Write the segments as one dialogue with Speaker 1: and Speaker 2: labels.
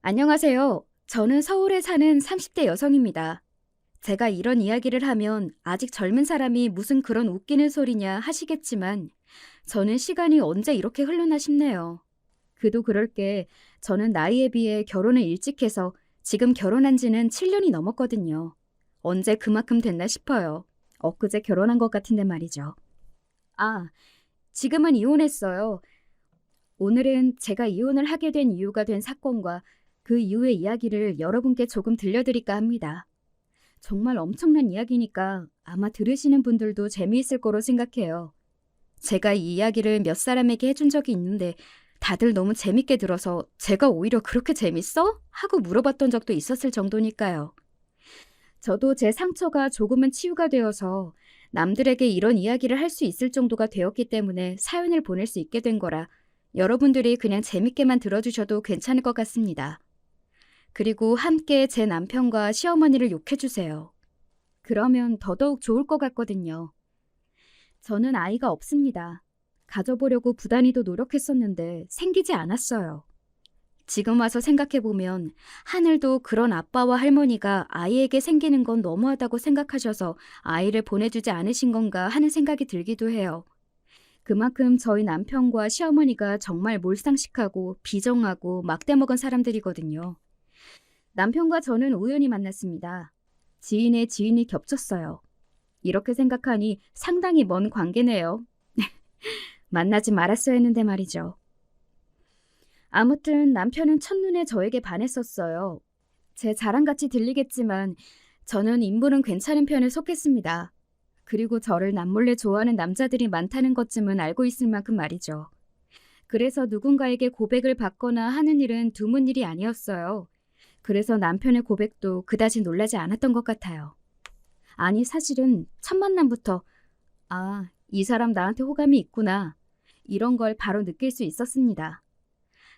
Speaker 1: 안녕하세요. 저는 서울에 사는 30대 여성입니다. 제가 이런 이야기를 하면 아직 젊은 사람이 무슨 그런 웃기는 소리냐 하시겠지만 저는 시간이 언제 이렇게 흘러나 싶네요. 그도 그럴 게 저는 나이에 비해 결혼을 일찍 해서 지금 결혼한 지는 7년이 넘었거든요. 언제 그만큼 됐나 싶어요. 엊그제 결혼한 것 같은데 말이죠. 아, 지금은 이혼했어요. 오늘은 제가 이혼을 하게 된 이유가 된 사건과 그 이후의 이야기를 여러분께 조금 들려드릴까 합니다. 정말 엄청난 이야기니까 아마 들으시는 분들도 재미있을 거로 생각해요. 제가 이 이야기를 몇 사람에게 해준 적이 있는데 다들 너무 재밌게 들어서 제가 오히려 그렇게 재밌어? 하고 물어봤던 적도 있었을 정도니까요. 저도 제 상처가 조금은 치유가 되어서 남들에게 이런 이야기를 할 수 있을 정도가 되었기 때문에 사연을 보낼 수 있게 된 거라 여러분들이 그냥 재밌게만 들어주셔도 괜찮을 것 같습니다. 그리고 함께 제 남편과 시어머니를 욕해주세요. 그러면 더더욱 좋을 것 같거든요. 저는 아이가 없습니다. 가져보려고 부단히도 노력했었는데 생기지 않았어요. 지금 와서 생각해보면 하늘도 그런 아빠와 할머니가 아이에게 생기는 건 너무하다고 생각하셔서 아이를 보내주지 않으신 건가 하는 생각이 들기도 해요. 그만큼 저희 남편과 시어머니가 정말 몰상식하고 비정하고 막대먹은 사람들이거든요. 남편과 저는 우연히 만났습니다. 지인의 지인이 겹쳤어요. 이렇게 생각하니 상당히 먼 관계네요. 만나지 말았어야 했는데 말이죠. 아무튼 남편은 첫눈에 저에게 반했었어요. 제 자랑같이 들리겠지만 저는 인물은 괜찮은 편에 속했습니다. 그리고 저를 남몰래 좋아하는 남자들이 많다는 것쯤은 알고 있을 만큼 말이죠. 그래서 누군가에게 고백을 받거나 하는 일은 드문 일이 아니었어요. 그래서 남편의 고백도 그다지 놀라지 않았던 것 같아요. 아니 사실은 첫 만남부터 이 사람 나한테 호감이 있구나 이런 걸 바로 느낄 수 있었습니다.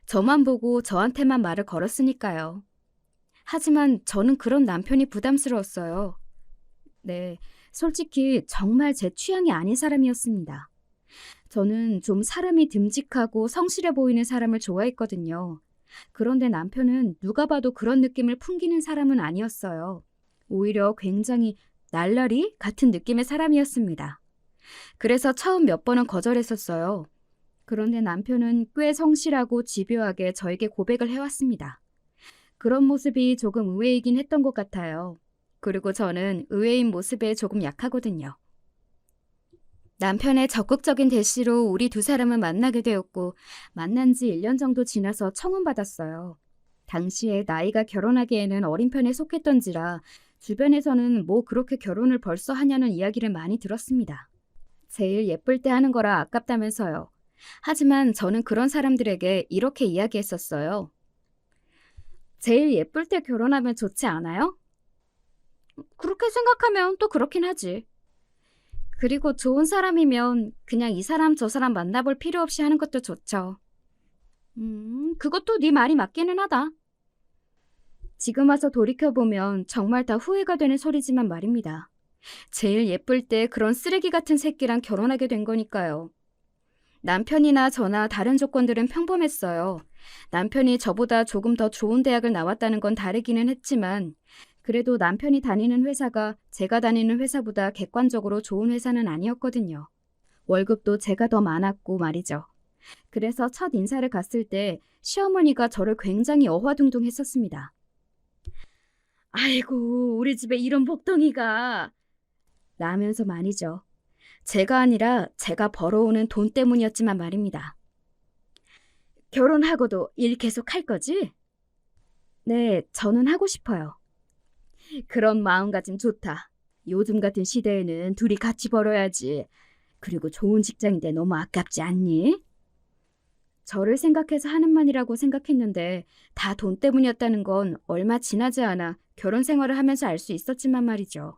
Speaker 1: 저만 보고 저한테만 말을 걸었으니까요. 하지만 저는 그런 남편이 부담스러웠어요. 네, 솔직히 정말 제 취향이 아닌 사람이었습니다. 저는 좀 사람이 듬직하고 성실해 보이는 사람을 좋아했거든요. 그런데 남편은 누가 봐도 그런 느낌을 풍기는 사람은 아니었어요. 오히려 굉장히 날라리 같은 느낌의 사람이었습니다. 그래서 처음 몇 번은 거절했었어요. 그런데 남편은 꽤 성실하고 집요하게 저에게 고백을 해왔습니다. 그런 모습이 조금 의외이긴 했던 것 같아요. 그리고 저는 의외인 모습에 조금 약하거든요. 남편의 적극적인 대시로 우리 두 사람은 만나게 되었고 만난 지 1년 정도 지나서 청혼받았어요. 당시에 나이가 결혼하기에는 어린 편에 속했던지라 주변에서는 뭐 그렇게 결혼을 벌써 하냐는 이야기를 많이 들었습니다. 제일 예쁠 때 하는 거라 아깝다면서요. 하지만 저는 그런 사람들에게 이렇게 이야기했었어요. 제일 예쁠 때 결혼하면 좋지 않아요? 그렇게 생각하면 또 그렇긴 하지. 그리고 좋은 사람이면 그냥 이 사람 저 사람 만나볼 필요 없이 하는 것도 좋죠. 그것도 네 말이 맞기는 하다. 지금 와서 돌이켜보면 정말 다 후회가 되는 소리지만 말입니다. 제일 예쁠 때 그런 쓰레기 같은 새끼랑 결혼하게 된 거니까요. 남편이나 저나 다른 조건들은 평범했어요. 남편이 저보다 조금 더 좋은 대학을 나왔다는 건 다르기는 했지만 그래도 남편이 다니는 회사가 제가 다니는 회사보다 객관적으로 좋은 회사는 아니었거든요. 월급도 제가 더 많았고 말이죠. 그래서 첫 인사를 갔을 때 시어머니가 저를 굉장히 어화둥둥했었습니다. 아이고, 우리 집에 이런 복덩이가 라면서 말이죠. 제가 아니라 제가 벌어오는 돈 때문이었지만 말입니다. 결혼하고도 일 계속 할 거지? 네, 저는 하고 싶어요. 그런 마음가짐 좋다. 요즘 같은 시대에는 둘이 같이 벌어야지. 그리고 좋은 직장인데 너무 아깝지 않니? 저를 생각해서 하는 말이라고 생각했는데 다 돈 때문이었다는 건 얼마 지나지 않아 결혼 생활을 하면서 알 수 있었지만 말이죠.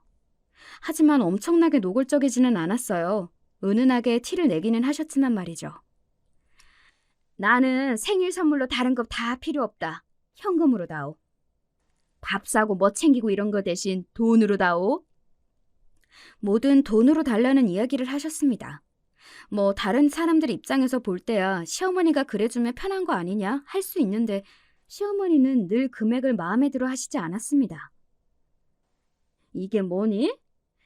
Speaker 1: 하지만 엄청나게 노골적이지는 않았어요. 은은하게 티를 내기는 하셨지만 말이죠. 나는 생일 선물로 다른 거 다 필요 없다. 현금으로 다오. 밥 사고 뭐 챙기고 이런 거 대신 돈으로 다오. 뭐든 돈으로 달라는 이야기를 하셨습니다. 뭐 다른 사람들 입장에서 볼 때야 시어머니가 그래주면 편한 거 아니냐 할 수 있는데 시어머니는 늘 금액을 마음에 들어 하시지 않았습니다. 이게 뭐니?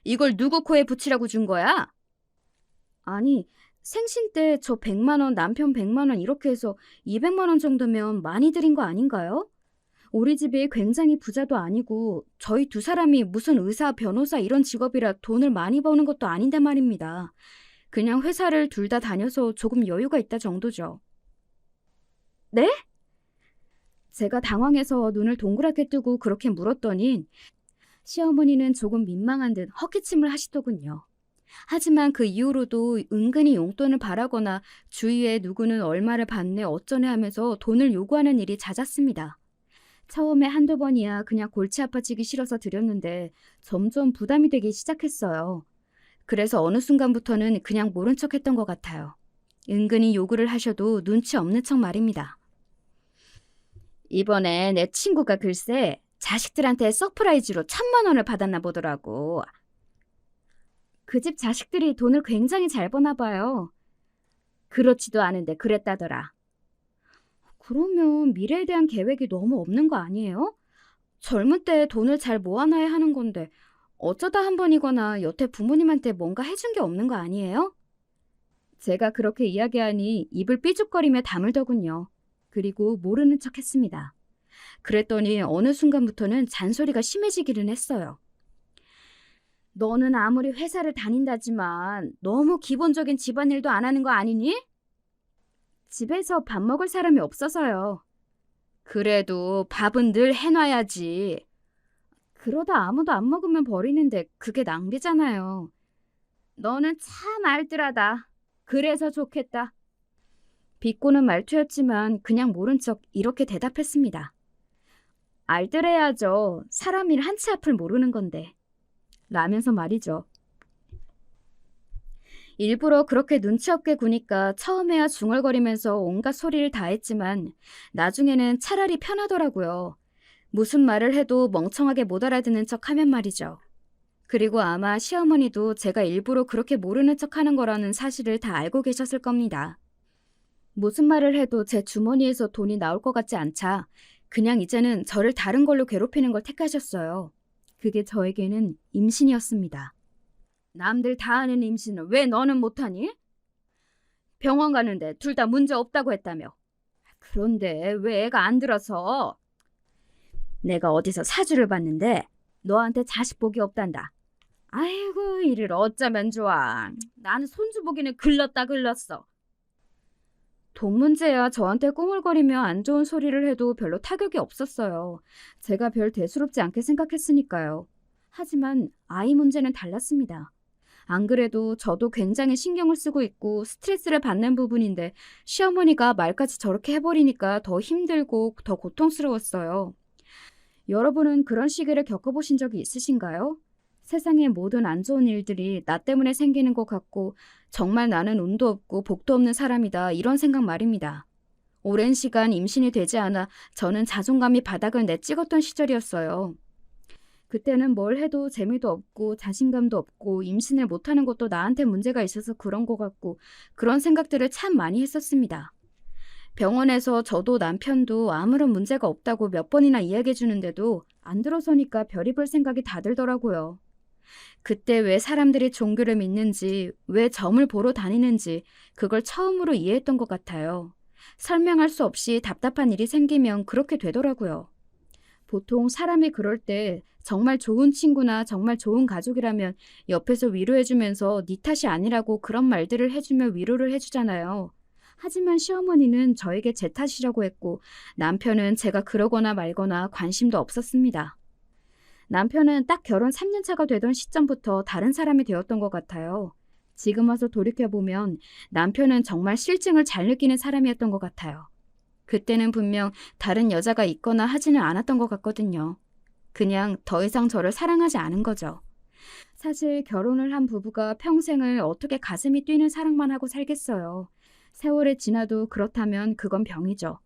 Speaker 1: 이걸 누구 코에 붙이라고 준 거야? 아니, 생신 때 저 100만 원, 남편 100만 원 이렇게 해서 200만 원 정도면 많이 드린 거 아닌가요? 우리 집이 굉장히 부자도 아니고 저희 두 사람이 무슨 의사, 변호사 이런 직업이라 돈을 많이 버는 것도 아닌데 말입니다. 그냥 회사를 둘 다 다녀서 조금 여유가 있다 정도죠. 네? 제가 당황해서 눈을 동그랗게 뜨고 그렇게 물었더니 시어머니는 조금 민망한 듯 헛기침을 하시더군요. 하지만 그 이후로도 은근히 용돈을 바라거나 주위에 누구는 얼마를 받네 어쩌네 하면서 돈을 요구하는 일이 잦았습니다. 처음에 한두 번이야 그냥 골치 아파지기 싫어서 드렸는데 점점 부담이 되기 시작했어요. 그래서 어느 순간부터는 그냥 모른 척 했던 것 같아요. 은근히 요구를 하셔도 눈치 없는 척 말입니다. 이번에 내 친구가 글쎄 자식들한테 서프라이즈로 1,000만 원을 받았나 보더라고. 그 집 자식들이 돈을 굉장히 잘 버나 봐요. 그렇지도 않은데 그랬다더라. 그러면 미래에 대한 계획이 너무 없는 거 아니에요? 젊을 때 돈을 잘 모아놔야 하는 건데 어쩌다 한 번이거나 여태 부모님한테 뭔가 해준 게 없는 거 아니에요? 제가 그렇게 이야기하니 입을 삐죽거리며 다물더군요. 그리고 모르는 척 했습니다. 그랬더니 어느 순간부터는 잔소리가 심해지기는 했어요. 너는 아무리 회사를 다닌다지만 너무 기본적인 집안일도 안 하는 거 아니니? 집에서 밥 먹을 사람이 없어서요. 그래도 밥은 늘 해놔야지. 그러다 아무도 안 먹으면 버리는데 그게 낭비잖아요. 너는 참 알뜰하다. 그래서 좋겠다. 비꼬는 말투였지만 그냥 모른 척 이렇게 대답했습니다. 알뜰해야죠. 사람 일 한 치 앞을 모르는 건데. 라면서 말이죠. 일부러 그렇게 눈치 없게 구니까 처음에야 중얼거리면서 온갖 소리를 다 했지만 나중에는 차라리 편하더라고요. 무슨 말을 해도 멍청하게 못 알아듣는 척 하면 말이죠. 그리고 아마 시어머니도 제가 일부러 그렇게 모르는 척 하는 거라는 사실을 다 알고 계셨을 겁니다. 무슨 말을 해도 제 주머니에서 돈이 나올 것 같지 않자 그냥 이제는 저를 다른 걸로 괴롭히는 걸 택하셨어요. 그게 저에게는 임신이었습니다. 남들 다 하는 임신을 왜 너는 못하니? 병원 가는데 둘 다 문제 없다고 했다며. 그런데 왜 애가 안 들어서? 내가 어디서 사주를 봤는데 너한테 자식 복이 없단다. 아이고 이를 어쩌면 좋아. 나는 손주 보기는 글렀다 글렀어. 돈 문제야 저한테 꾸물거리며 안 좋은 소리를 해도 별로 타격이 없었어요. 제가 별 대수롭지 않게 생각했으니까요. 하지만 아이 문제는 달랐습니다. 안 그래도 저도 굉장히 신경을 쓰고 있고 스트레스를 받는 부분인데 시어머니가 말까지 저렇게 해버리니까 더 힘들고 더 고통스러웠어요. 여러분은 그런 시기를 겪어보신 적이 있으신가요? 세상의 모든 안 좋은 일들이 나 때문에 생기는 것 같고 정말 나는 운도 없고 복도 없는 사람이다 이런 생각 말입니다. 오랜 시간 임신이 되지 않아 저는 자존감이 바닥을 내찍었던 시절이었어요. 그때는 뭘 해도 재미도 없고 자신감도 없고 임신을 못하는 것도 나한테 문제가 있어서 그런 것 같고 그런 생각들을 참 많이 했었습니다. 병원에서 저도 남편도 아무런 문제가 없다고 몇 번이나 이야기해 주는데도 안 들어서니까 별의별 생각이 다 들더라고요. 그때 왜 사람들이 종교를 믿는지, 왜 점을 보러 다니는지 그걸 처음으로 이해했던 것 같아요. 설명할 수 없이 답답한 일이 생기면 그렇게 되더라고요. 보통 사람이 그럴 때 정말 좋은 친구나 정말 좋은 가족이라면 옆에서 위로해주면서 네 탓이 아니라고 그런 말들을 해주며 위로를 해주잖아요. 하지만 시어머니는 저에게 제 탓이라고 했고 남편은 제가 그러거나 말거나 관심도 없었습니다. 남편은 딱 결혼 3년 차가 되던 시점부터 다른 사람이 되었던 것 같아요. 지금 와서 돌이켜보면 남편은 정말 실증을 잘 느끼는 사람이었던 것 같아요. 그때는 분명 다른 여자가 있거나 하지는 않았던 것 같거든요. 그냥 더 이상 저를 사랑하지 않은 거죠. 사실 결혼을 한 부부가 평생을 어떻게 가슴이 뛰는 사랑만 하고 살겠어요. 세월이 지나도 그렇다면 그건 병이죠.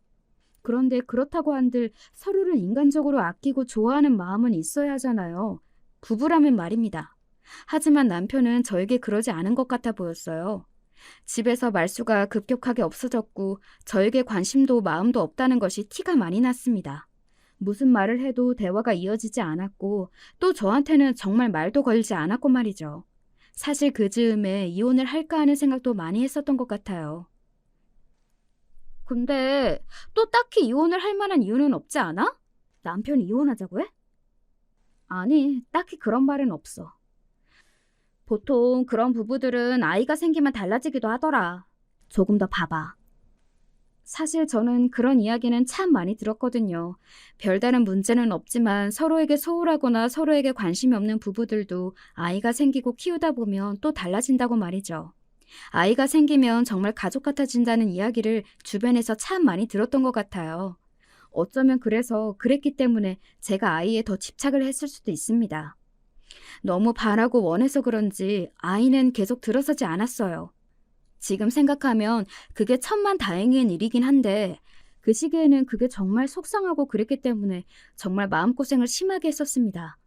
Speaker 1: 그런데 그렇다고 한들 서로를 인간적으로 아끼고 좋아하는 마음은 있어야 하잖아요. 부부라면 말입니다. 하지만 남편은 저에게 그러지 않은 것 같아 보였어요. 집에서 말수가 급격하게 없어졌고 저에게 관심도 마음도 없다는 것이 티가 많이 났습니다. 무슨 말을 해도 대화가 이어지지 않았고 또 저한테는 정말 말도 걸지 않았고 말이죠. 사실 그 즈음에 이혼을 할까 하는 생각도 많이 했었던 것 같아요. 근데 또 딱히 이혼을 할 만한 이유는 없지 않아? 남편이 이혼하자고 해? 아니, 딱히 그런 말은 없어. 보통 그런 부부들은 아이가 생기면 달라지기도 하더라. 조금 더 봐봐. 사실 저는 그런 이야기는 참 많이 들었거든요. 별다른 문제는 없지만 서로에게 소홀하거나 서로에게 관심이 없는 부부들도 아이가 생기고 키우다 보면 또 달라진다고 말이죠. 아이가 생기면 정말 가족 같아진다는 이야기를 주변에서 참 많이 들었던 것 같아요. 어쩌면 그래서 그랬기 때문에 제가 아이에 더 집착을 했을 수도 있습니다. 너무 바라고 원해서 그런지 아이는 계속 들어서지 않았어요. 지금 생각하면 그게 천만다행인 일이긴 한데 그 시기에는 그게 정말 속상하고 그랬기 때문에 정말 마음고생을 심하게 했었습니다.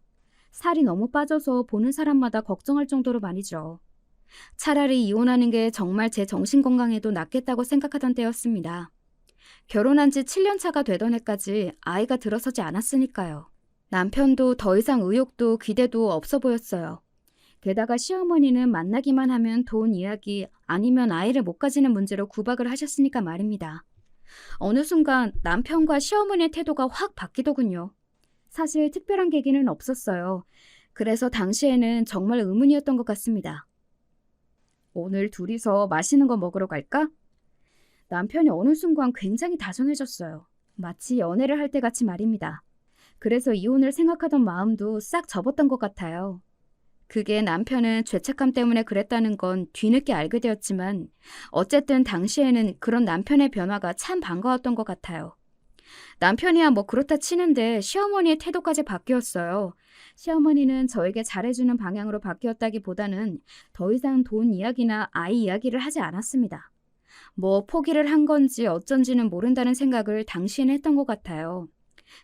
Speaker 1: 살이 너무 빠져서 보는 사람마다 걱정할 정도로 말이죠. 차라리 이혼하는 게 정말 제 정신건강에도 낫겠다고 생각하던 때였습니다. 결혼한 지 7년 차가 되던 해까지 아이가 들어서지 않았으니까요. 남편도 더 이상 의욕도 기대도 없어 보였어요. 게다가 시어머니는 만나기만 하면 돈 이야기 아니면 아이를 못 가지는 문제로 구박을 하셨으니까 말입니다. 어느 순간 남편과 시어머니의 태도가 확 바뀌더군요. 사실 특별한 계기는 없었어요. 그래서 당시에는 정말 의문이었던 것 같습니다. 오늘 둘이서 맛있는 거 먹으러 갈까? 남편이 어느 순간 굉장히 다정해졌어요. 마치 연애를 할 때 같이 말입니다. 그래서 이혼을 생각하던 마음도 싹 접었던 것 같아요. 그게 남편은 죄책감 때문에 그랬다는 건 뒤늦게 알게 되었지만 어쨌든 당시에는 그런 남편의 변화가 참 반가웠던 것 같아요. 남편이야 뭐 그렇다 치는데 시어머니의 태도까지 바뀌었어요. 시어머니는 저에게 잘해주는 방향으로 바뀌었다기보다는 더 이상 돈 이야기나 아이 이야기를 하지 않았습니다. 뭐 포기를 한 건지 어쩐지는 모른다는 생각을 당시에는 했던 것 같아요.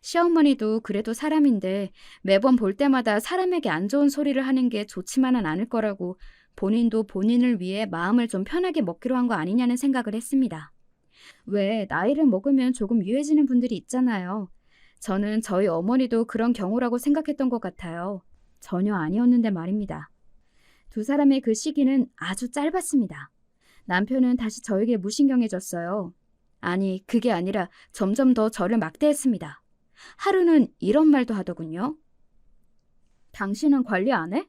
Speaker 1: 시어머니도 그래도 사람인데 매번 볼 때마다 사람에게 안 좋은 소리를 하는 게 좋지만은 않을 거라고 본인도 본인을 위해 마음을 좀 편하게 먹기로 한 거 아니냐는 생각을 했습니다. 왜 나이를 먹으면 조금 유해지는 분들이 있잖아요. 저는 저희 어머니도 그런 경우라고 생각했던 것 같아요. 전혀 아니었는데 말입니다. 두 사람의 그 시기는 아주 짧았습니다. 남편은 다시 저에게 무신경해졌어요. 아니, 그게 아니라 점점 더 저를 막대했습니다. 하루는 이런 말도 하더군요. 당신은 관리 안 해?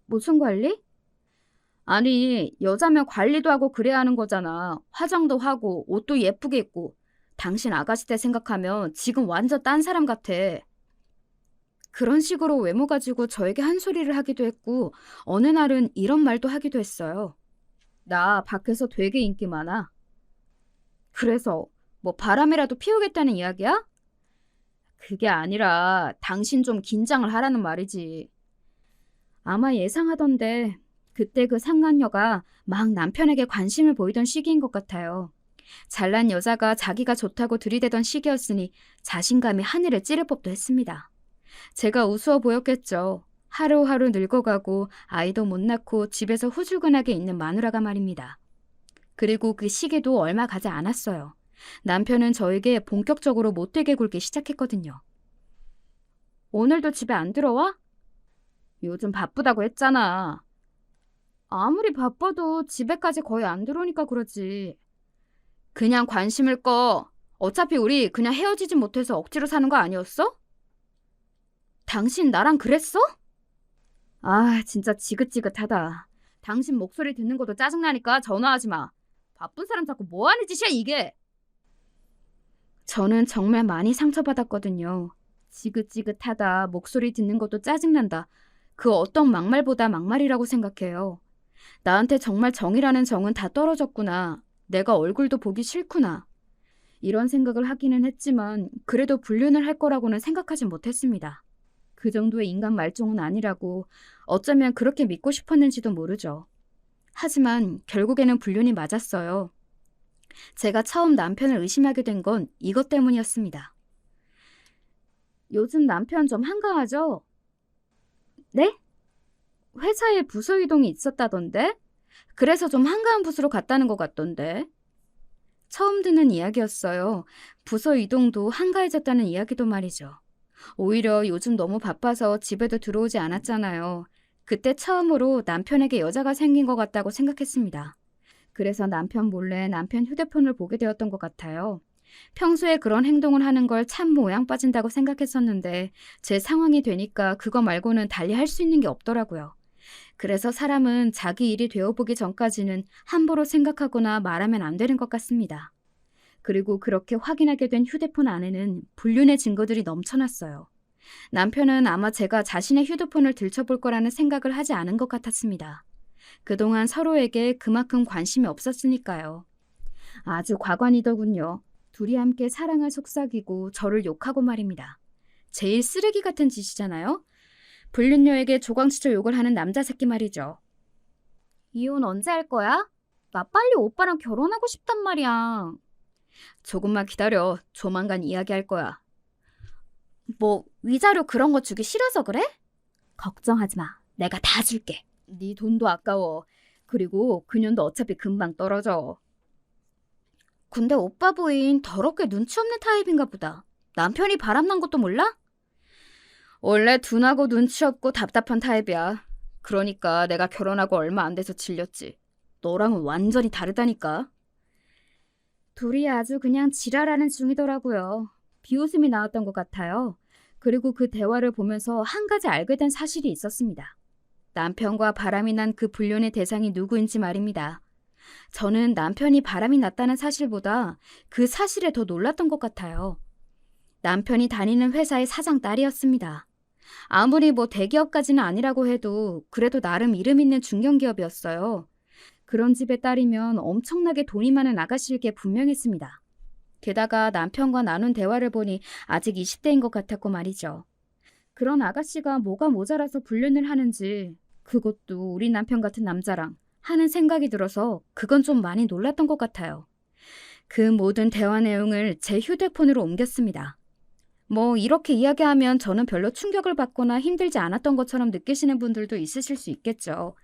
Speaker 1: 무슨 관리? 아니, 여자면 관리도 하고 그래야 하는 거잖아. 화장도 하고 옷도 예쁘게 입고. 당신 아가씨 때 생각하면 지금 완전 딴 사람 같아. 그런 식으로 외모 가지고 저에게 한 소리를 하기도 했고 어느 날은 이런 말도 하기도 했어요. 나 밖에서 되게 인기 많아. 그래서 뭐 바람이라도 피우겠다는 이야기야? 그게 아니라 당신 좀 긴장을 하라는 말이지. 아마 예상하던데 그때 그 상간녀가 막 남편에게 관심을 보이던 시기인 것 같아요. 잘난 여자가 자기가 좋다고 들이대던 시기였으니 자신감이 하늘을 찌를 법도 했습니다. 제가 우스워 보였겠죠. 하루하루 늙어가고 아이도 못 낳고 집에서 후줄근하게 있는 마누라가 말입니다. 그리고 그 시기도 얼마 가지 않았어요. 남편은 저에게 본격적으로 못되게 굴기 시작했거든요. 오늘도 집에 안 들어와? 요즘 바쁘다고 했잖아. 아무리 바빠도 집에까지 거의 안 들어오니까 그러지. 그냥 관심을 꺼. 어차피 우리 그냥 헤어지지 못해서 억지로 사는 거 아니었어? 당신 나랑 그랬어? 아, 진짜 지긋지긋하다. 당신 목소리 듣는 것도 짜증나니까 전화하지 마. 바쁜 사람 자꾸 뭐 하는 짓이야 이게? 저는 정말 많이 상처받았거든요. 지긋지긋하다, 목소리 듣는 것도 짜증난다. 그 어떤 막말보다 막말이라고 생각해요. 나한테 정말 정이라는 정은 다 떨어졌구나. 내가 얼굴도 보기 싫구나. 이런 생각을 하기는 했지만 그래도 불륜을 할 거라고는 생각하지 못했습니다. 그 정도의 인간 말종은 아니라고 어쩌면 그렇게 믿고 싶었는지도 모르죠. 하지만 결국에는 불륜이 맞았어요. 제가 처음 남편을 의심하게 된 건 이것 때문이었습니다. 요즘 남편 좀 한가하죠? 네? 회사에 부서 이동이 있었다던데? 그래서 좀 한가한 부서로 갔다는 것 같던데. 처음 듣는 이야기였어요. 부서 이동도 한가해졌다는 이야기도 말이죠. 오히려 요즘 너무 바빠서 집에도 들어오지 않았잖아요. 그때 처음으로 남편에게 여자가 생긴 것 같다고 생각했습니다. 그래서 남편 몰래 남편 휴대폰을 보게 되었던 것 같아요. 평소에 그런 행동을 하는 걸 참 모양 빠진다고 생각했었는데 제 상황이 되니까 그거 말고는 달리 할 수 있는 게 없더라고요. 그래서 사람은 자기 일이 되어보기 전까지는 함부로 생각하거나 말하면 안 되는 것 같습니다. 그리고 그렇게 확인하게 된 휴대폰 안에는 불륜의 증거들이 넘쳐났어요. 남편은 아마 제가 자신의 휴대폰을 들춰볼 거라는 생각을 하지 않은 것 같았습니다. 그동안 서로에게 그만큼 관심이 없었으니까요. 아주 과관이더군요. 둘이 함께 사랑을 속삭이고 저를 욕하고 말입니다. 제일 쓰레기 같은 짓이잖아요. 불륜녀에게 조광치죠 욕을 하는 남자 새끼 말이죠. 이혼 언제 할 거야? 나 빨리 오빠랑 결혼하고 싶단 말이야. 조금만 기다려. 조만간 이야기할 거야. 뭐 위자료 그런 거 주기 싫어서 그래? 걱정하지 마. 내가 다 줄게. 네 돈도 아까워. 그리고 그년도 어차피 금방 떨어져. 근데 오빠 부인 더럽게 눈치 없는 타입인가 보다. 남편이 바람난 것도 몰라? 원래 둔하고 눈치 없고 답답한 타입이야. 그러니까 내가 결혼하고 얼마 안 돼서 질렸지. 너랑은 완전히 다르다니까. 둘이 아주 그냥 지랄하는 중이더라고요. 비웃음이 나왔던 것 같아요. 그리고 그 대화를 보면서 한 가지 알게 된 사실이 있었습니다. 남편과 바람이 난 그 불륜의 대상이 누구인지 말입니다. 저는 남편이 바람이 났다는 사실보다 그 사실에 더 놀랐던 것 같아요. 남편이 다니는 회사의 사장 딸이었습니다. 아무리 뭐 대기업까지는 아니라고 해도 그래도 나름 이름 있는 중견기업이었어요. 그런 집의 딸이면 엄청나게 돈이 많은 아가씨일 게 분명했습니다. 게다가 남편과 나눈 대화를 보니 아직 20대인 것 같았고 말이죠. 그런 아가씨가 뭐가 모자라서 불륜을 하는지, 그것도 우리 남편 같은 남자랑 하는 생각이 들어서 그건 좀 많이 놀랐던 것 같아요. 그 모든 대화 내용을 제 휴대폰으로 옮겼습니다. 뭐 이렇게 이야기하면 저는 별로 충격을 받거나 힘들지 않았던 것처럼 느끼시는 분들도 있으실 수 있겠죠.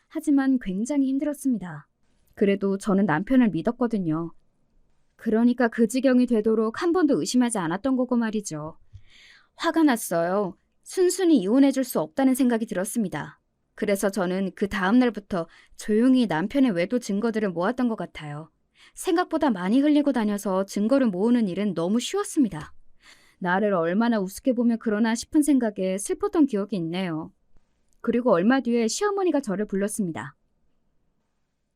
Speaker 1: 하지만 굉장히 힘들었습니다. 그래도 저는 남편을 믿었거든요. 그러니까 그 지경이 되도록 한 번도 의심하지 않았던 거고 말이죠. 화가 났어요. 순순히 이혼해줄 수 없다는 생각이 들었습니다. 그래서 저는 그 다음 날부터 조용히 남편의 외도 증거들을 모았던 것 같아요. 생각보다 많이 흘리고 다녀서 증거를 모으는 일은 너무 쉬웠습니다. 나를 얼마나 우습게 보며 그러나 싶은 생각에 슬펐던 기억이 있네요. 그리고 얼마 뒤에 시어머니가 저를 불렀습니다.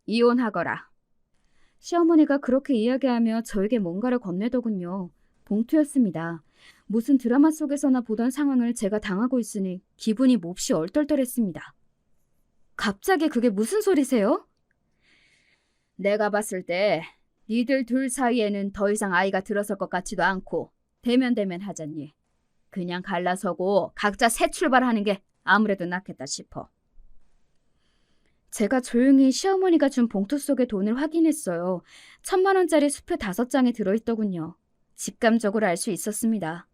Speaker 1: 이혼하거라. 시어머니가 그렇게 이야기하며 저에게 뭔가를 건네더군요. 봉투였습니다. 무슨 드라마 속에서나 보던 상황을 제가 당하고 있으니 기분이 몹시 얼떨떨했습니다. 갑자기 그게 무슨 소리세요? 내가 봤을 때 니들 둘 사이에는 더 이상 아이가 들어설 것 같지도 않고 대면대면 하자니 그냥 갈라서고 각자 새 출발하는 게 아무래도 낫겠다 싶어. 제가 조용히 시어머니가 준 봉투 속의 돈을 확인했어요. 1,000만 원짜리 수표 5장이 들어있더군요. 직감적으로 알 수 있었습니다.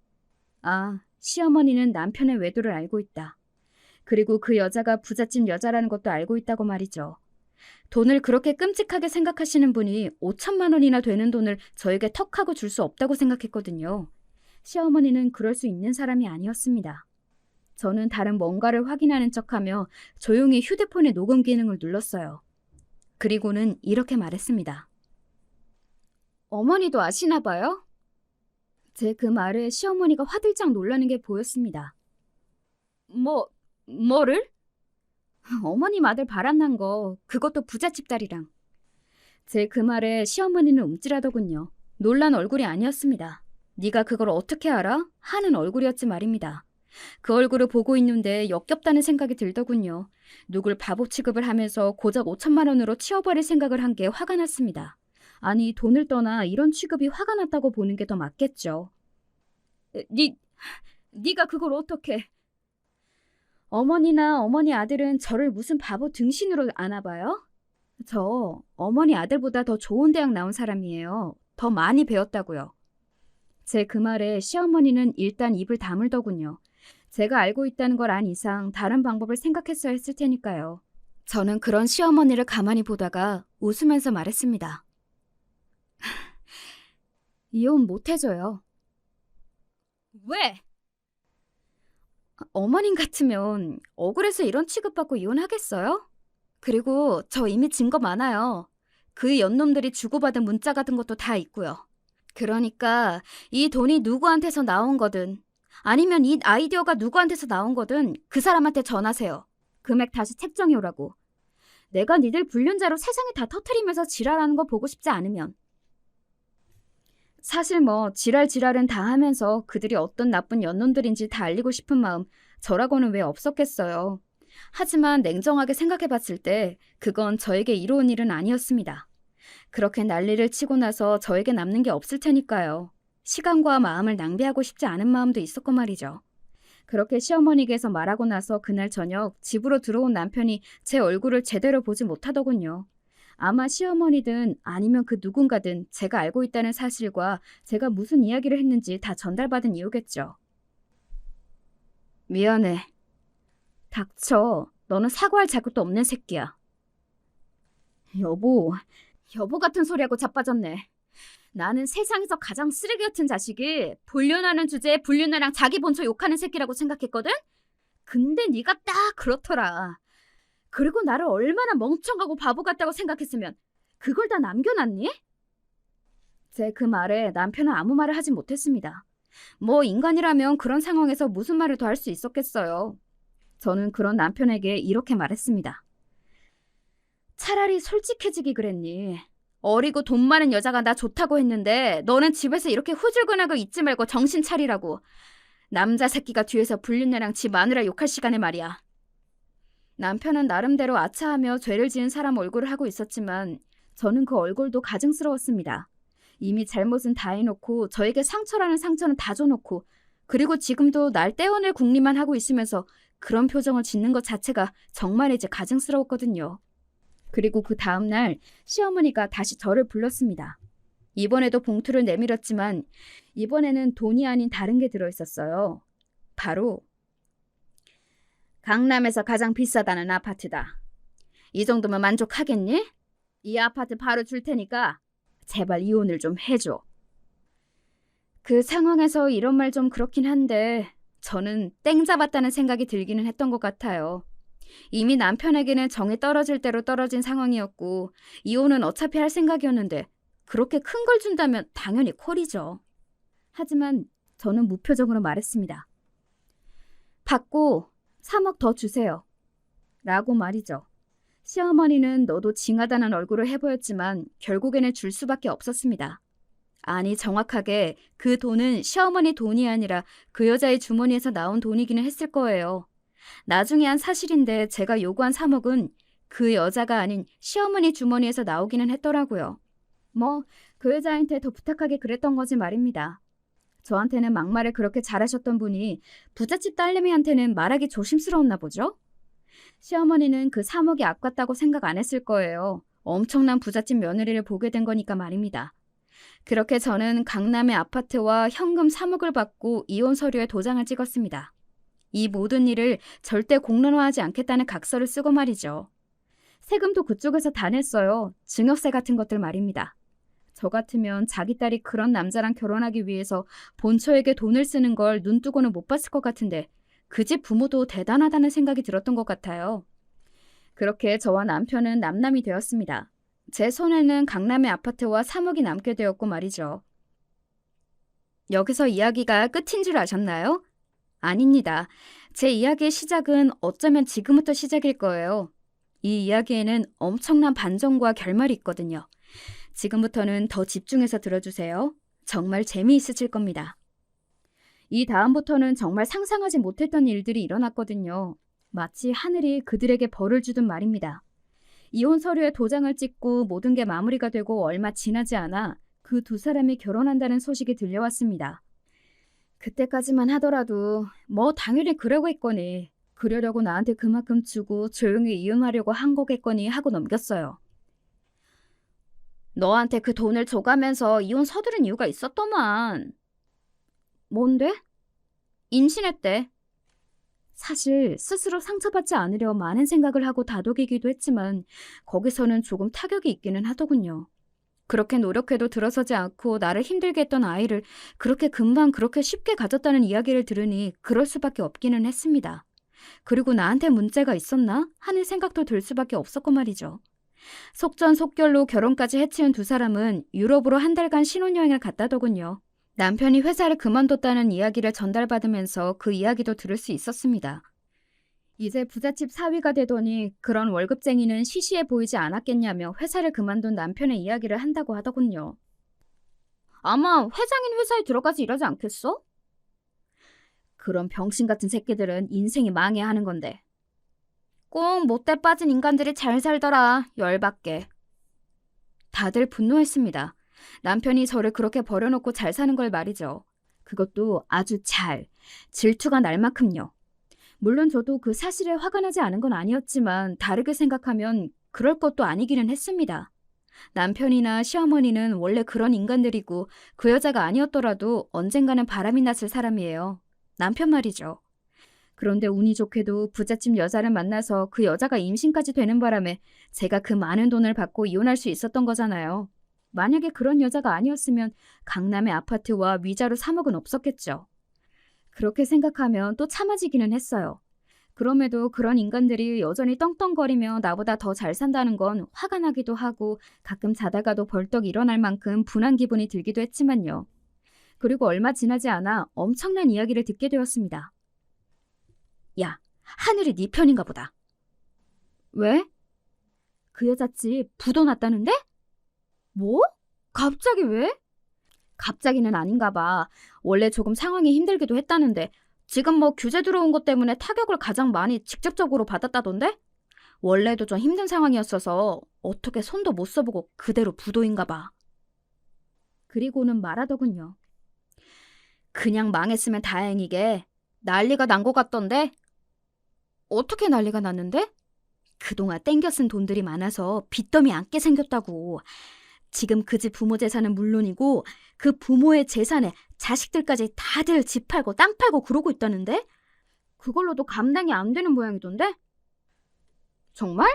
Speaker 1: 아, 시어머니는 남편의 외도를 알고 있다. 그리고 그 여자가 부잣집 여자라는 것도 알고 있다고 말이죠. 돈을 그렇게 끔찍하게 생각하시는 분이 5천만 원이나 되는 돈을 저에게 턱하고 줄 수 없다고 생각했거든요. 시어머니는 그럴 수 있는 사람이 아니었습니다. 저는 다른 뭔가를 확인하는 척하며 조용히 휴대폰의 녹음 기능을 눌렀어요. 그리고는 이렇게 말했습니다. 어머니도 아시나 봐요? 제 그 말에 시어머니가 화들짝 놀라는 게 보였습니다. 뭐를? 어머님 아들 바람난 거, 그것도 부잣집 딸이랑. 제 그 말에 시어머니는 움찔하더군요. 놀란 얼굴이 아니었습니다. 네가 그걸 어떻게 알아? 하는 얼굴이었지 말입니다. 그 얼굴을 보고 있는데 역겹다는 생각이 들더군요. 누굴 바보 취급을 하면서 고작 5천만 원으로 치워버릴 생각을 한 게 화가 났습니다. 아니, 돈을 떠나 이런 취급이 화가 났다고 보는 게 더 맞겠죠. 네가 그걸 어떻게... 어머니나 어머니 아들은 저를 무슨 바보 등신으로 아나 봐요? 저 어머니 아들보다 더 좋은 대학 나온 사람이에요. 더 많이 배웠다고요. 제 그 말에 시어머니는 일단 입을 다물더군요. 제가 알고 있다는 걸 안 이상 다른 방법을 생각했어야 했을 테니까요. 저는 그런 시어머니를 가만히 보다가 웃으면서 말했습니다. 이혼 못 해줘요. 왜? 어머님 같으면 억울해서 이런 취급받고 이혼하겠어요? 그리고 저 이미 증거 많아요. 그 연놈들이 주고받은 문자 같은 것도 다 있고요. 그러니까 이 돈이 누구한테서 나온 거든 아니면 이 아이디어가 누구한테서 나온 거든 그 사람한테 전하세요. 금액 다시 책정해 오라고. 내가 니들 불륜자로 세상에 다 터트리면서 지랄하는 거 보고 싶지 않으면. 사실 뭐 지랄은 다 하면서 그들이 어떤 나쁜 연놈들인지 다 알리고 싶은 마음 저라고는 왜 없었겠어요. 하지만 냉정하게 생각해봤을 때 그건 저에게 이로운 일은 아니었습니다. 그렇게 난리를 치고 나서 저에게 남는 게 없을 테니까요. 시간과 마음을 낭비하고 싶지 않은 마음도 있었고 말이죠. 그렇게 시어머니께서 말하고 나서 그날 저녁 집으로 들어온 남편이 제 얼굴을 제대로 보지 못하더군요. 아마 시어머니든 아니면 그 누군가든 제가 알고 있다는 사실과 제가 무슨 이야기를 했는지 다 전달받은 이유겠죠. 미안해. 닥쳐. 너는 사과할 자격도 없는 새끼야. 여보 같은 소리하고 자빠졌네. 나는 세상에서 가장 쓰레기 같은 자식이 불륜하는 주제에 불륜녀랑 자기 본처 욕하는 새끼라고 생각했거든? 근데 네가 딱 그렇더라. 그리고 나를 얼마나 멍청하고 바보 같다고 생각했으면 그걸 다 남겨놨니? 제 그 말에 남편은 아무 말을 하지 못했습니다. 뭐 인간이라면 그런 상황에서 무슨 말을 더 할 수 있었겠어요. 저는 그런 남편에게 이렇게 말했습니다. 차라리 솔직해지기 그랬니? 어리고 돈 많은 여자가 나 좋다고 했는데 너는 집에서 이렇게 후줄근하고 있지 말고 정신 차리라고. 남자 새끼가 뒤에서 불륜녀랑 지 마누라 욕할 시간에 말이야. 남편은 나름대로 아차하며 죄를 지은 사람 얼굴을 하고 있었지만 저는 그 얼굴도 가증스러웠습니다. 이미 잘못은 다 해놓고 저에게 상처라는 상처는 다 줘놓고 그리고 지금도 날 떼어낼 궁리만 하고 있으면서 그런 표정을 짓는 것 자체가 정말 이제 가증스러웠거든요. 그리고 그 다음날 시어머니가 다시 저를 불렀습니다. 이번에도 봉투를 내밀었지만 이번에는 돈이 아닌 다른 게 들어있었어요. 바로 강남에서 가장 비싸다는 아파트다. 이 정도면 만족하겠니? 이 아파트 바로 줄 테니까 제발 이혼을 좀 해줘. 그 상황에서 이런 말 좀 그렇긴 한데 저는 땡 잡았다는 생각이 들기는 했던 것 같아요. 이미 남편에게는 정이 떨어질 대로 떨어진 상황이었고 이혼은 어차피 할 생각이었는데 그렇게 큰 걸 준다면 당연히 콜이죠. 하지만 저는 무표정으로 말했습니다. 받고 3억 더 주세요. 라고 말이죠. 시어머니는 너도 징하다는 얼굴을 해보였지만 결국에는 줄 수밖에 없었습니다. 아니 정확하게 그 돈은 시어머니 돈이 아니라 그 여자의 주머니에서 나온 돈이기는 했을 거예요. 나중에 한 사실인데 제가 요구한 3억은 그 여자가 아닌 시어머니 주머니에서 나오기는 했더라고요. 뭐 그 여자한테 더 부탁하게 그랬던 거지 말입니다. 저한테는 막말을 그렇게 잘하셨던 분이 부잣집 딸내미한테는 말하기 조심스러웠나 보죠? 시어머니는 그 3억이 아깝다고 생각 안 했을 거예요. 엄청난 부잣집 며느리를 보게 된 거니까 말입니다. 그렇게 저는 강남의 아파트와 현금 3억을 받고 이혼 서류에 도장을 찍었습니다. 이 모든 일을 절대 공론화하지 않겠다는 각서를 쓰고 말이죠. 세금도 그쪽에서 다 냈어요. 증여세 같은 것들 말입니다. 저 같으면 자기 딸이 그런 남자랑 결혼하기 위해서 본처에게 돈을 쓰는 걸 눈뜨고는 못 봤을 것 같은데 그 집 부모도 대단하다는 생각이 들었던 것 같아요. 그렇게 저와 남편은 남남이 되었습니다. 제 손에는 강남의 아파트와 3억이 남게 되었고 말이죠. 여기서 이야기가 끝인 줄 아셨나요? 아닙니다. 제 이야기의 시작은 어쩌면 지금부터 시작일 거예요. 이 이야기에는 엄청난 반전과 결말이 있거든요. 지금부터는 더 집중해서 들어주세요. 정말 재미있으실 겁니다. 이 다음부터는 정말 상상하지 못했던 일들이 일어났거든요. 마치 하늘이 그들에게 벌을 주듯 말입니다. 이혼 서류에 도장을 찍고 모든 게 마무리가 되고 얼마 지나지 않아 그 두 사람이 결혼한다는 소식이 들려왔습니다. 그때까지만 하더라도 뭐 당연히 그러고 있거니 그러려고 나한테 그만큼 주고 조용히 이혼하려고 한 거겠거니 하고 넘겼어요. 너한테 그 돈을 줘가면서 이혼 서두른 이유가 있었더만. 뭔데? 임신했대. 사실 스스로 상처받지 않으려 많은 생각을 하고 다독이기도 했지만 거기서는 조금 타격이 있기는 하더군요. 그렇게 노력해도 들어서지 않고 나를 힘들게 했던 아이를 그렇게 금방 그렇게 쉽게 가졌다는 이야기를 들으니 그럴 수밖에 없기는 했습니다. 그리고 나한테 문제가 있었나 하는 생각도 들 수밖에 없었고 말이죠. 속전속결로 결혼까지 해치운 두 사람은 유럽으로 한 달간 신혼여행을 갔다더군요. 남편이 회사를 그만뒀다는 이야기를 전달받으면서 그 이야기도 들을 수 있었습니다. 이제 부잣집 사위가 되더니 그런 월급쟁이는 시시해 보이지 않았겠냐며 회사를 그만둔 남편의 이야기를 한다고 하더군요. 아마 회장인 회사에 들어가서 일하지 않겠어? 그런 병신 같은 새끼들은 인생이 망해야 하는 건데. 꼭 못돼 빠진 인간들이 잘 살더라. 열받게. 다들 분노했습니다. 남편이 저를 그렇게 버려놓고 잘 사는 걸 말이죠. 그것도 아주 잘. 질투가 날 만큼요. 물론 저도 그 사실에 화가 나지 않은 건 아니었지만 다르게 생각하면 그럴 것도 아니기는 했습니다. 남편이나 시어머니는 원래 그런 인간들이고 그 여자가 아니었더라도 언젠가는 바람이 났을 사람이에요. 남편 말이죠. 그런데 운이 좋게도 부잣집 여자를 만나서 그 여자가 임신까지 되는 바람에 제가 그 많은 돈을 받고 이혼할 수 있었던 거잖아요. 만약에 그런 여자가 아니었으면 강남의 아파트와 위자료 3억은 없었겠죠. 그렇게 생각하면 또 참아지기는 했어요. 그럼에도 그런 인간들이 여전히 떵떵거리며 나보다 더 잘 산다는 건 화가 나기도 하고 가끔 자다가도 벌떡 일어날 만큼 분한 기분이 들기도 했지만요. 그리고 얼마 지나지 않아 엄청난 이야기를 듣게 되었습니다. 야, 하늘이 네 편인가 보다. 왜? 그 여자 집 부도 났다는데? 뭐? 갑자기 왜? 갑자기는 아닌가 봐. 원래 조금 상황이 힘들기도 했다는데 지금 뭐 규제 들어온 것 때문에 타격을 가장 많이 직접적으로 받았다던데? 원래도 좀 힘든 상황이었어서 어떻게 손도 못 써보고 그대로 부도인가 봐. 그리고는 말하더군요. 그냥 망했으면 다행이게 난리가 난 것 같던데? 어떻게 난리가 났는데? 그동안 땡겨 쓴 돈들이 많아서 빚더미 안게 생겼다고. 지금 그 집 부모 재산은 물론이고 그 부모의 재산에 자식들까지 다들 집 팔고 땅 팔고 그러고 있다는데? 그걸로도 감당이 안 되는 모양이던데? 정말?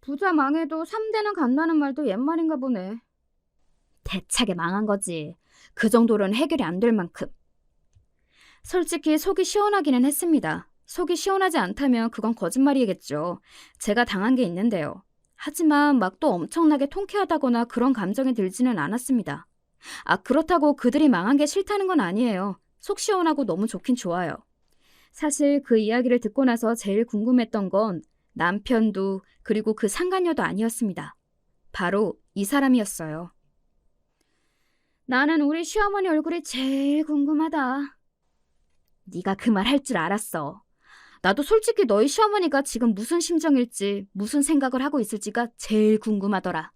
Speaker 1: 부자 망해도 3대는 간다는 말도 옛말인가 보네. 대차게 망한 거지. 그 정도로는 해결이 안 될 만큼. 솔직히 속이 시원하기는 했습니다. 속이 시원하지 않다면 그건 거짓말이겠죠. 제가 당한 게 있는데요. 하지만 막 또 엄청나게 통쾌하다거나 그런 감정이 들지는 않았습니다. 그렇다고 그들이 망한 게 싫다는 건 아니에요. 속 시원하고 너무 좋긴 좋아요. 사실 그 이야기를 듣고 나서 제일 궁금했던 건 남편도 그리고 그 상간녀도 아니었습니다. 바로 이 사람이었어요. 나는 우리 시어머니 얼굴이 제일 궁금하다. 네가 그 말 할 줄 알았어. 나도 솔직히 너희 시어머니가 지금 무슨 심정일지, 무슨 생각을 하고 있을지가 제일 궁금하더라.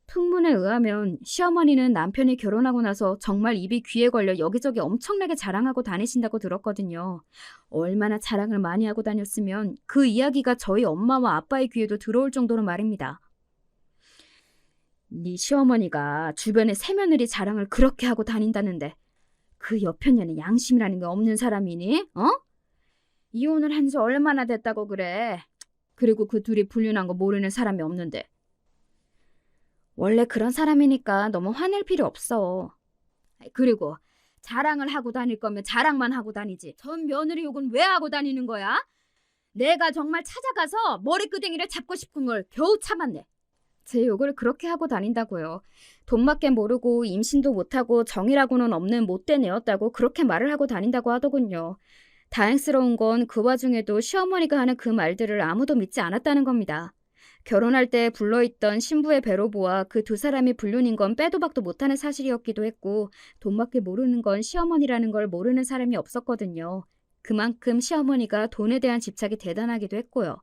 Speaker 1: 풍문에 의하면 시어머니는 남편이 결혼하고 나서 정말 입이 귀에 걸려 여기저기 엄청나게 자랑하고 다니신다고 들었거든요. 얼마나 자랑을 많이 하고 다녔으면 그 이야기가 저희 엄마와 아빠의 귀에도 들어올 정도로 말입니다. 네 시어머니가 주변에 새며느리 자랑을 그렇게 하고 다닌다는데 그 여편녀는 양심이라는 게 없는 사람이니? 이혼을 한 지 얼마나 됐다고 그래. 그리고 그 둘이 불륜한 거 모르는 사람이 없는데. 원래 그런 사람이니까 너무 화낼 필요 없어. 그리고 자랑을 하고 다닐 거면 자랑만 하고 다니지. 전 며느리 욕은 왜 하고 다니는 거야? 내가 정말 찾아가서 머리끄댕이를 잡고 싶은 걸 겨우 참았네. 제 욕을 그렇게 하고 다닌다고요. 돈밖에 모르고 임신도 못하고 정이라고는 없는 못된 애였다고 그렇게 말을 하고 다닌다고 하더군요. 다행스러운 건 그 와중에도 시어머니가 하는 그 말들을 아무도 믿지 않았다는 겁니다. 결혼할 때 불러있던 신부의 배로부와 그 두 사람이 불륜인 건 빼도 박도 못하는 사실이었기도 했고 돈밖에 모르는 건 시어머니라는 걸 모르는 사람이 없었거든요. 그만큼 시어머니가 돈에 대한 집착이 대단하기도 했고요.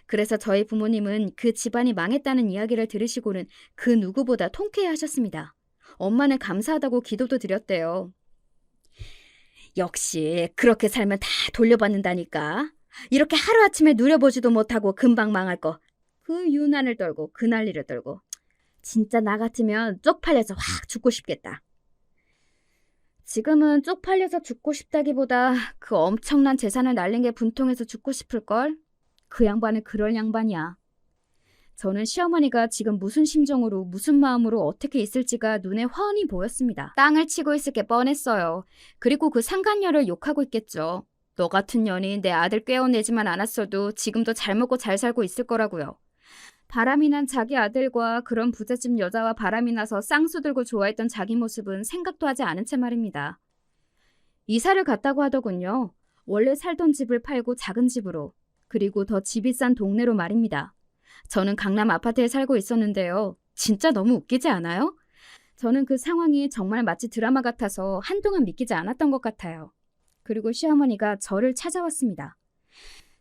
Speaker 1: 그래서 저희 부모님은 그 집안이 망했다는 이야기를 들으시고는 그 누구보다 통쾌해하셨습니다. 엄마는 감사하다고 기도도 드렸대요. 역시 그렇게 살면 다 돌려받는다니까. 이렇게 하루아침에 누려보지도 못하고 금방 망할 거. 그 유난을 떨고 그 난리를 떨고. 진짜 나 같으면 쪽팔려서 확 죽고 싶겠다. 지금은 쪽팔려서 죽고 싶다기보다 그 엄청난 재산을 날린 게 분통해서 죽고 싶을걸? 그 양반은 그럴 양반이야. 저는 시어머니가 지금 무슨 심정으로 무슨 마음으로 어떻게 있을지가 눈에 훤히 보였습니다. 땅을 치고 있을 게 뻔했어요. 그리고 그 상간녀를 욕하고 있겠죠. 너 같은 년이 내 아들 꿰어내지만 않았어도 지금도 잘 먹고 잘 살고 있을 거라고요. 바람이 난 자기 아들과 그런 부잣집 여자와 바람이 나서 쌍수 들고 좋아했던 자기 모습은 생각도 하지 않은 채 말입니다. 이사를 갔다고 하더군요. 원래 살던 집을 팔고 작은 집으로, 그리고 더 집이 싼 동네로 말입니다. 저는 강남 아파트에 살고 있었는데요. 진짜 너무 웃기지 않아요? 저는 그 상황이 정말 마치 드라마 같아서 한동안 믿기지 않았던 것 같아요. 그리고 시어머니가 저를 찾아왔습니다.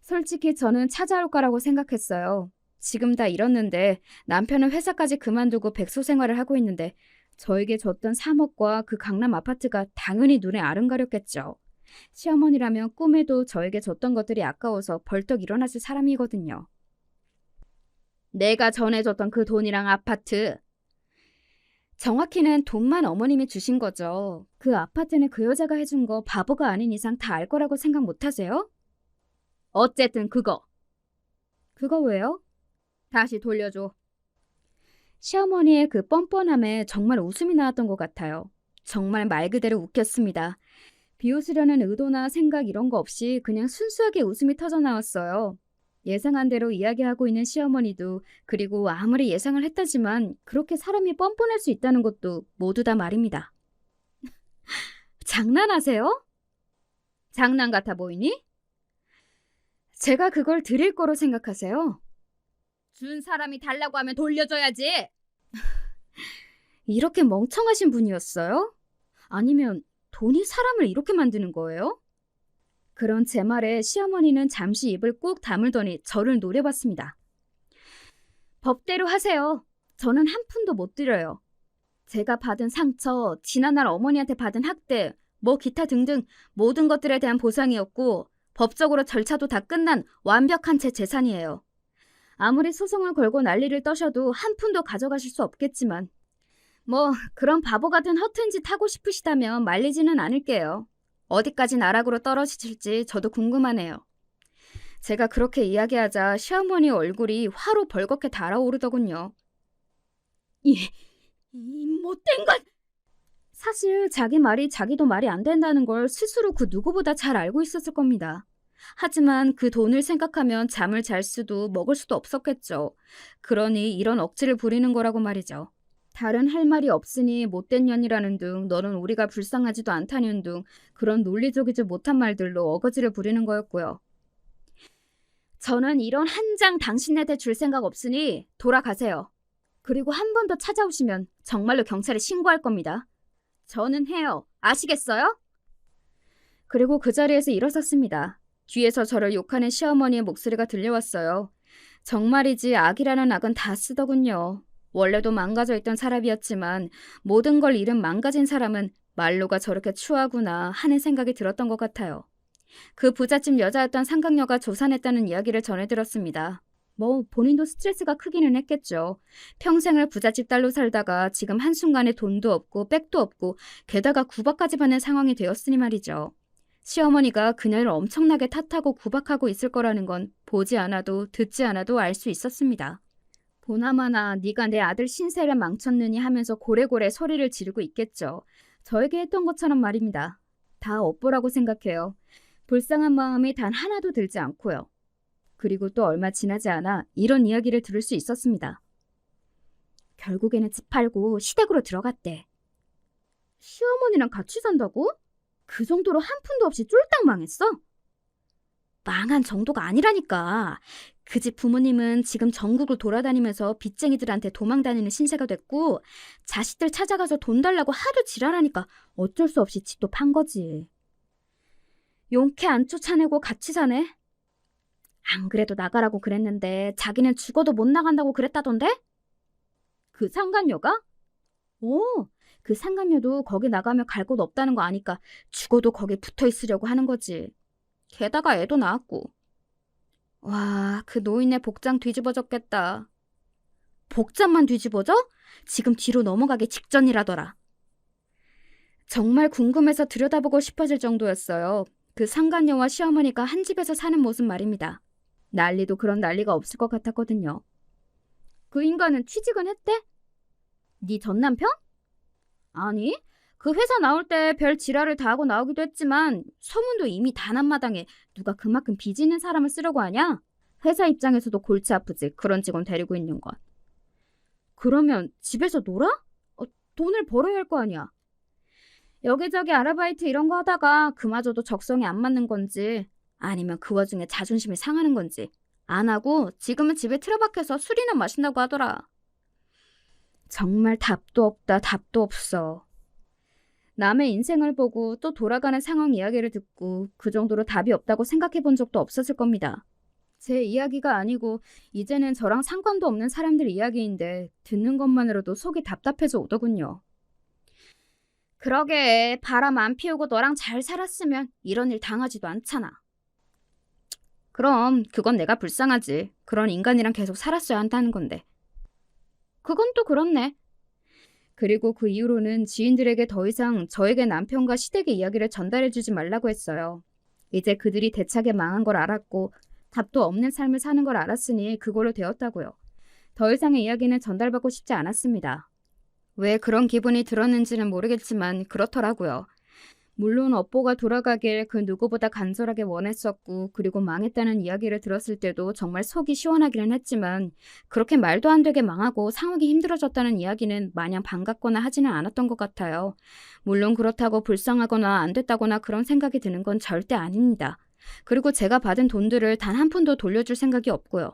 Speaker 1: 솔직히 저는 찾아올 거라고 생각했어요. 지금 다 잃었는데 남편은 회사까지 그만두고 백수 생활을 하고 있는데 저에게 줬던 3억과 그 강남 아파트가 당연히 눈에 아른가렸겠죠. 시어머니라면 꿈에도 저에게 줬던 것들이 아까워서 벌떡 일어났을 사람이거든요. 내가 전해줬던 그 돈이랑 아파트. 정확히는 돈만 어머님이 주신 거죠. 그 아파트는 그 여자가 해준 거 바보가 아닌 이상 다 알 거라고 생각 못 하세요? 어쨌든 그거. 그거 왜요? 다시 돌려줘. 시어머니의 그 뻔뻔함에 정말 웃음이 나왔던 것 같아요. 정말 말 그대로 웃겼습니다. 비웃으려는 의도나 생각 이런 거 없이 그냥 순수하게 웃음이 터져 나왔어요. 예상한 대로 이야기하고 있는 시어머니도 그리고 아무리 예상을 했다지만 그렇게 사람이 뻔뻔할 수 있다는 것도 모두 다 말입니다. 장난하세요? 장난 같아 보이니? 제가 그걸 드릴 거로 생각하세요? 준 사람이 달라고 하면 돌려줘야지. 이렇게 멍청하신 분이었어요? 아니면 돈이 사람을 이렇게 만드는 거예요? 그런 제 말에 시어머니는 잠시 입을 꾹 다물더니 저를 노려봤습니다. 법대로 하세요. 저는 한 푼도 못 드려요. 제가 받은 상처, 지난날 어머니한테 받은 학대, 뭐 기타 등등 모든 것들에 대한 보상이었고 법적으로 절차도 다 끝난 완벽한 제 재산이에요. 아무리 소송을 걸고 난리를 떠셔도 한 푼도 가져가실 수 없겠지만 뭐 그런 바보 같은 허튼 짓 하고 싶으시다면 말리지는 않을게요. 어디까지 나락으로 떨어지실지 저도 궁금하네요. 제가 그렇게 이야기하자 시어머니 얼굴이 화로 벌겋게 달아오르더군요. 이 못된 것! 사실 자기 말이 자기도 말이 안 된다는 걸 스스로 그 누구보다 잘 알고 있었을 겁니다. 하지만 그 돈을 생각하면 잠을 잘 수도 먹을 수도 없었겠죠. 그러니 이런 억지를 부리는 거라고 말이죠. 다른 할 말이 없으니 못된 년이라는 둥, 너는 우리가 불쌍하지도 않다는 둥, 그런 논리적이지 못한 말들로 어거지를 부리는 거였고요. 저는 이런 한 장 당신네한테 줄 생각 없으니 돌아가세요. 그리고 한 번 더 찾아오시면 정말로 경찰에 신고할 겁니다. 저는 해요. 아시겠어요? 그리고 그 자리에서 일어섰습니다. 뒤에서 저를 욕하는 시어머니의 목소리가 들려왔어요. 정말이지 악이라는 악은 다 쓰더군요. 원래도 망가져 있던 사람이었지만 모든 걸 잃은 망가진 사람은 말로가 저렇게 추하구나 하는 생각이 들었던 것 같아요. 그 부잣집 여자였던 상강녀가 조산했다는 이야기를 전해 들었습니다. 뭐 본인도 스트레스가 크기는 했겠죠. 평생을 부잣집 딸로 살다가 지금 한순간에 돈도 없고 백도 없고 게다가 구박까지 받는 상황이 되었으니 말이죠. 시어머니가 그녀를 엄청나게 탓하고 구박하고 있을 거라는 건 보지 않아도 듣지 않아도 알 수 있었습니다. 보나마나 네가 내 아들 신세를 망쳤느니 하면서 고래고래 소리를 지르고 있겠죠. 저에게 했던 것처럼 말입니다. 다 업보라고 생각해요. 불쌍한 마음이 단 하나도 들지 않고요. 그리고 또 얼마 지나지 않아 이런 이야기를 들을 수 있었습니다. 결국에는 집 팔고 시댁으로 들어갔대. 시어머니랑 같이 산다고? 그 정도로 한 푼도 없이 쫄딱 망했어? 망한 정도가 아니라니까. 그 집 부모님은 지금 전국을 돌아다니면서 빚쟁이들한테 도망다니는 신세가 됐고 자식들 찾아가서 돈 달라고 하도 지랄하니까 어쩔 수 없이 집도 판 거지. 용케 안 쫓아내고 같이 사네? 안 그래도 나가라고 그랬는데 자기는 죽어도 못 나간다고 그랬다던데? 그 상간녀가? 오, 그 상간녀도 거기 나가면 갈 곳 없다는 거 아니까 죽어도 거기 붙어 있으려고 하는 거지. 게다가 애도 낳았고. 와, 그 노인네 복장 뒤집어졌겠다. 복장만 뒤집어져? 지금 뒤로 넘어가기 직전이라더라. 정말 궁금해서 들여다보고 싶어질 정도였어요. 그 상간녀와 시어머니가 한 집에서 사는 모습 말입니다. 난리도 그런 난리가 없을 것 같았거든요. 그 인간은 취직은 했대? 네 전남편? 아니, 그 회사 나올 때 별 지랄을 다 하고 나오기도 했지만 소문도 이미 단 한마당에 누가 그만큼 빚 있는 사람을 쓰려고 하냐? 회사 입장에서도 골치 아프지, 그런 직원 데리고 있는 건. 그러면 집에서 놀아? 돈을 벌어야 할 거 아니야. 여기저기 아르바이트 이런 거 하다가 그마저도 적성에 안 맞는 건지 아니면 그 와중에 자존심이 상하는 건지 안 하고 지금은 집에 틀어박혀서 술이나 마신다고 하더라. 정말 답도 없다, 답도 없어. 남의 인생을 보고 또 돌아가는 상황 이야기를 듣고 그 정도로 답이 없다고 생각해 본 적도 없었을 겁니다. 제 이야기가 아니고 이제는 저랑 상관도 없는 사람들 이야기인데 듣는 것만으로도 속이 답답해져 오더군요. 그러게 바람 안 피우고 너랑 잘 살았으면 이런 일 당하지도 않잖아. 그럼 그건 내가 불쌍하지. 그런 인간이랑 계속 살았어야 한다는 건데. 그건 또 그렇네. 그리고 그 이후로는 지인들에게 더 이상 저에게 남편과 시댁의 이야기를 전달해주지 말라고 했어요. 이제 그들이 대차게 망한 걸 알았고 답도 없는 삶을 사는 걸 알았으니 그걸로 되었다고요. 더 이상의 이야기는 전달받고 싶지 않았습니다. 왜 그런 기분이 들었는지는 모르겠지만 그렇더라고요. 물론 업보가 돌아가길 그 누구보다 간절하게 원했었고 그리고 망했다는 이야기를 들었을 때도 정말 속이 시원하기는 했지만 그렇게 말도 안 되게 망하고 상황이 힘들어졌다는 이야기는 마냥 반갑거나 하지는 않았던 것 같아요. 물론 그렇다고 불쌍하거나 안 됐다거나 그런 생각이 드는 건 절대 아닙니다. 그리고 제가 받은 돈들을 단 한 푼도 돌려줄 생각이 없고요.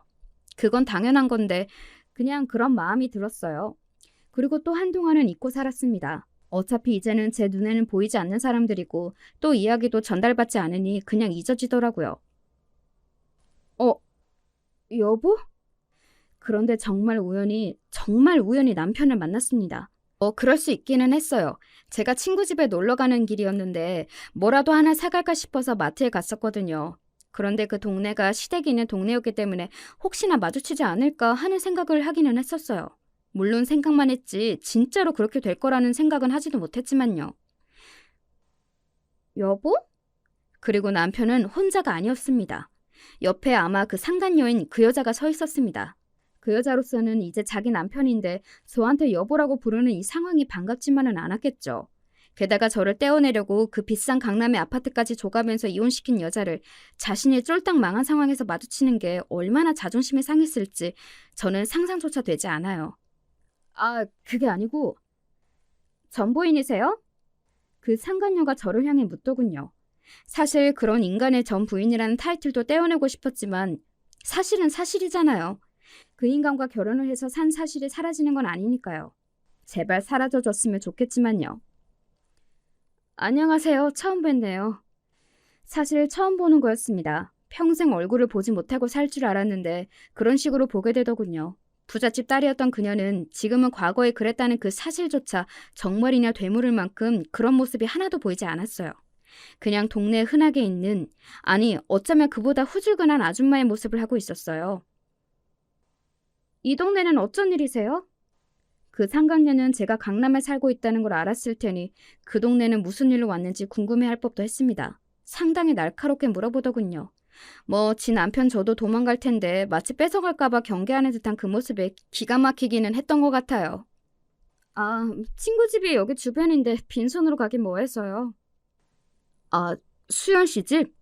Speaker 1: 그건 당연한 건데 그냥 그런 마음이 들었어요. 그리고 또 한동안은 잊고 살았습니다. 어차피 이제는 제 눈에는 보이지 않는 사람들이고 또 이야기도 전달받지 않으니 그냥 잊어지더라고요. 여보? 그런데 정말 우연히 남편을 만났습니다. 그럴 수 있기는 했어요. 제가 친구 집에 놀러 가는 길이었는데 뭐라도 하나 사갈까 싶어서 마트에 갔었거든요. 그런데 그 동네가 시댁이 있는 동네였기 때문에 혹시나 마주치지 않을까 하는 생각을 하기는 했었어요. 물론 생각만 했지 진짜로 그렇게 될 거라는 생각은 하지도 못했지만요. 여보? 그리고 남편은 혼자가 아니었습니다. 옆에 아마 그 상간녀인 그 여자가 서 있었습니다. 그 여자로서는 이제 자기 남편인데 저한테 여보라고 부르는 이 상황이 반갑지만은 않았겠죠. 게다가 저를 떼어내려고 그 비싼 강남의 아파트까지 줘가면서 이혼시킨 여자를 자신이 쫄딱 망한 상황에서 마주치는 게 얼마나 자존심이 상했을지 저는 상상조차 되지 않아요. 그게 아니고 전부인이세요? 그 상간녀가 저를 향해 묻더군요. 사실 그런 인간의 전 부인이라는 타이틀도 떼어내고 싶었지만 사실은 사실이잖아요. 그 인간과 결혼을 해서 산 사실이 사라지는 건 아니니까요. 제발 사라져줬으면 좋겠지만요. 안녕하세요. 처음 뵙네요. 사실 처음 보는 거였습니다. 평생 얼굴을 보지 못하고 살 줄 알았는데 그런 식으로 보게 되더군요. 부잣집 딸이었던 그녀는 지금은 과거에 그랬다는 그 사실조차 정말이냐 되물을 만큼 그런 모습이 하나도 보이지 않았어요. 그냥 동네에 흔하게 있는, 아니 어쩌면 그보다 후줄근한 아줌마의 모습을 하고 있었어요. 이 동네는 어쩐 일이세요? 그 상간녀는 제가 강남에 살고 있다는 걸 알았을 테니 그 동네는 무슨 일로 왔는지 궁금해할 법도 했습니다. 상당히 날카롭게 물어보더군요. 지 남편 저도 도망갈 텐데 마치 뺏어갈까봐 경계하는 듯한 그 모습에 기가 막히기는 했던 것 같아요. 친구 집이 여기 주변인데 빈손으로 가긴 뭐해서요. 수연 씨 집?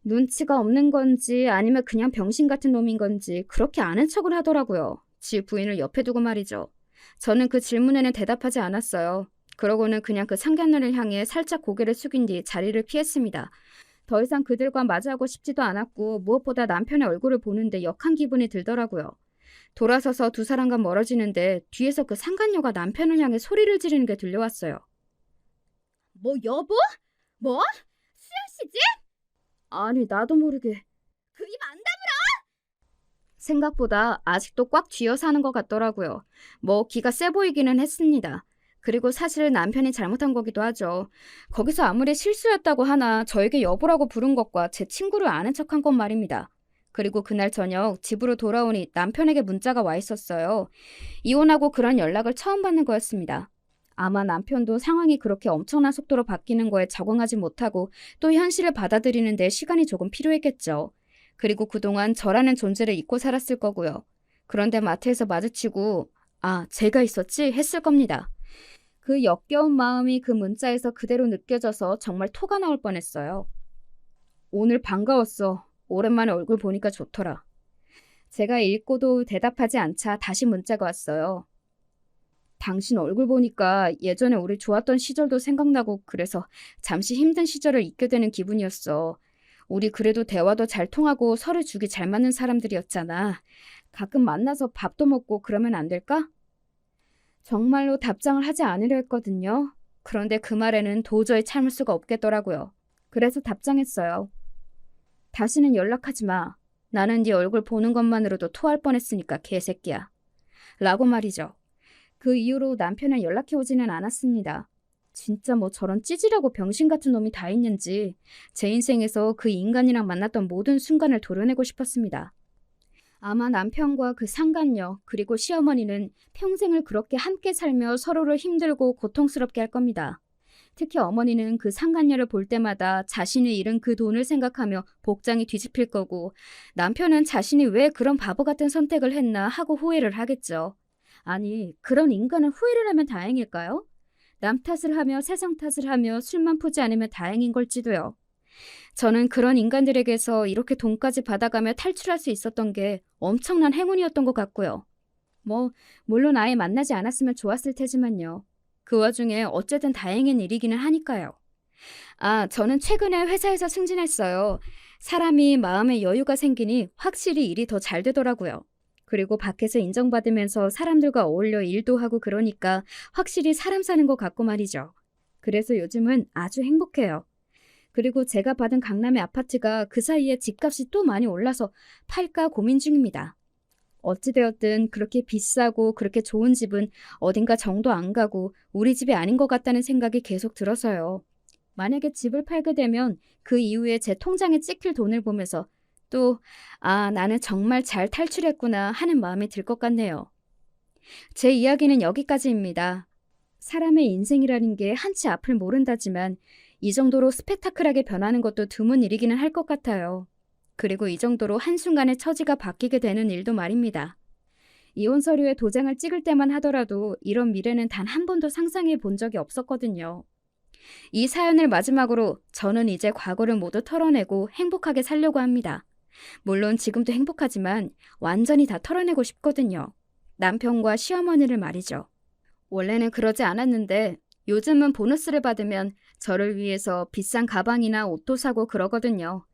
Speaker 1: 눈치가 없는 건지 아니면 그냥 병신 같은 놈인 건지 그렇게 아는 척을 하더라고요. 지 부인을 옆에 두고 말이죠. 저는 그 질문에는 대답하지 않았어요. 그러고는 그냥 그 상견례를 향해 살짝 고개를 숙인 뒤 자리를 피했습니다. 더 이상 그들과 마주하고 싶지도 않았고 무엇보다 남편의 얼굴을 보는데 역한 기분이 들더라고요. 돌아서서 두 사람과 멀어지는데 뒤에서 그 상간녀가 남편을 향해 소리를 지르는 게 들려왔어요. 여보? 수연 씨지? 아니 나도 모르게 그 입 안 다물어! 생각보다 아직도 꽉 쥐어 사는 것 같더라고요. 기가 세 보이기는 했습니다. 그리고 사실 남편이 잘못한 거기도 하죠. 거기서 아무리 실수였다고 하나 저에게 여보라고 부른 것과 제 친구를 아는 척한 건 말입니다. 그리고 그날 저녁 집으로 돌아오니 남편에게 문자가 와 있었어요. 이혼하고 그런 연락을 처음 받는 거였습니다. 아마 남편도 상황이 그렇게 엄청난 속도로 바뀌는 거에 적응하지 못하고 또 현실을 받아들이는 데 시간이 조금 필요했겠죠. 그리고 그동안 저라는 존재를 잊고 살았을 거고요. 그런데 마트에서 마주치고 아, 제가 있었지? 했을 겁니다. 그 역겨운 마음이 그 문자에서 그대로 느껴져서 정말 토가 나올 뻔했어요. 오늘 반가웠어. 오랜만에 얼굴 보니까 좋더라. 제가 읽고도 대답하지 않자 다시 문자가 왔어요. 당신 얼굴 보니까 예전에 우리 좋았던 시절도 생각나고 그래서 잠시 힘든 시절을 잊게 되는 기분이었어. 우리 그래도 대화도 잘 통하고 서로 죽이 잘 맞는 사람들이었잖아. 가끔 만나서 밥도 먹고 그러면 안 될까? 정말로 답장을 하지 않으려 했거든요. 그런데 그 말에는 도저히 참을 수가 없겠더라고요. 그래서 답장했어요. 다시는 연락하지 마. 나는 네 얼굴 보는 것만으로도 토할 뻔했으니까 개새끼야. 라고 말이죠. 그 이후로 남편은 연락해 오지는 않았습니다. 진짜 뭐 저런 찌질하고 병신 같은 놈이 다 있는지 제 인생에서 그 인간이랑 만났던 모든 순간을 도려내고 싶었습니다. 아마 남편과 그 상간녀 그리고 시어머니는 평생을 그렇게 함께 살며 서로를 힘들고 고통스럽게 할 겁니다. 특히 어머니는 그 상간녀를 볼 때마다 자신이 잃은 그 돈을 생각하며 복장이 뒤집힐 거고 남편은 자신이 왜 그런 바보 같은 선택을 했나 하고 후회를 하겠죠. 아니, 그런 인간은 후회를 하면 다행일까요? 남 탓을 하며 세상 탓을 하며 술만 푸지 않으면 다행인 걸지도요. 저는 그런 인간들에게서 이렇게 돈까지 받아가며 탈출할 수 있었던 게 엄청난 행운이었던 것 같고요. 뭐, 물론 아예 만나지 않았으면 좋았을 테지만요. 그 와중에 어쨌든 다행인 일이기는 하니까요. 아, 저는 최근에 회사에서 승진했어요. 사람이 마음에 여유가 생기니 확실히 일이 더 잘 되더라고요. 그리고 밖에서 인정받으면서 사람들과 어울려 일도 하고 그러니까 확실히 사람 사는 것 같고 말이죠. 그래서 요즘은 아주 행복해요. 그리고 제가 받은 강남의 아파트가 그 사이에 집값이 또 많이 올라서 팔까 고민 중입니다. 어찌되었든 그렇게 비싸고 그렇게 좋은 집은 어딘가 정도 안 가고 우리 집이 아닌 것 같다는 생각이 계속 들어서요. 만약에 집을 팔게 되면 그 이후에 제 통장에 찍힐 돈을 보면서 또, 아, 나는 정말 잘 탈출했구나 하는 마음이 들 것 같네요. 제 이야기는 여기까지입니다. 사람의 인생이라는 게 한치 앞을 모른다지만 이 정도로 스펙타클하게 변하는 것도 드문 일이기는 할 것 같아요. 그리고 이 정도로 한순간에 처지가 바뀌게 되는 일도 말입니다. 이혼 서류에 도장을 찍을 때만 하더라도 이런 미래는 단 한 번도 상상해 본 적이 없었거든요. 이 사연을 마지막으로 저는 이제 과거를 모두 털어내고 행복하게 살려고 합니다. 물론 지금도 행복하지만 완전히 다 털어내고 싶거든요. 남편과 시어머니를 말이죠. 원래는 그러지 않았는데 요즘은 보너스를 받으면 저를 위해서 비싼 가방이나 옷도 사고 그러거든요.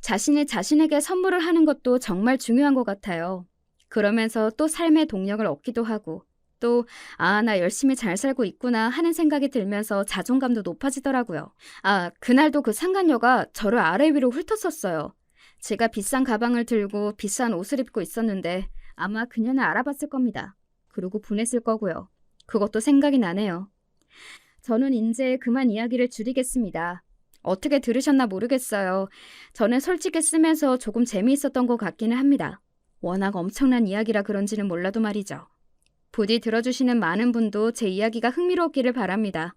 Speaker 1: 자신이 자신에게 선물을 하는 것도 정말 중요한 것 같아요. 그러면서 또 삶의 동력을 얻기도 하고 또 아, 나 열심히 잘 살고 있구나 하는 생각이 들면서 자존감도 높아지더라고요. 아, 그날도 그 상간녀가 저를 아래 위로 훑었었어요. 제가 비싼 가방을 들고 비싼 옷을 입고 있었는데 아마 그녀는 알아봤을 겁니다. 그리고 분했을 거고요. 그것도 생각이 나네요. 저는 이제 그만 이야기를 줄이겠습니다. 어떻게 들으셨나 모르겠어요. 저는 솔직히 쓰면서 조금 재미있었던 것 같기는 합니다. 워낙 엄청난 이야기라 그런지는 몰라도 말이죠. 부디 들어주시는 많은 분도 제 이야기가 흥미로웠기를 바랍니다.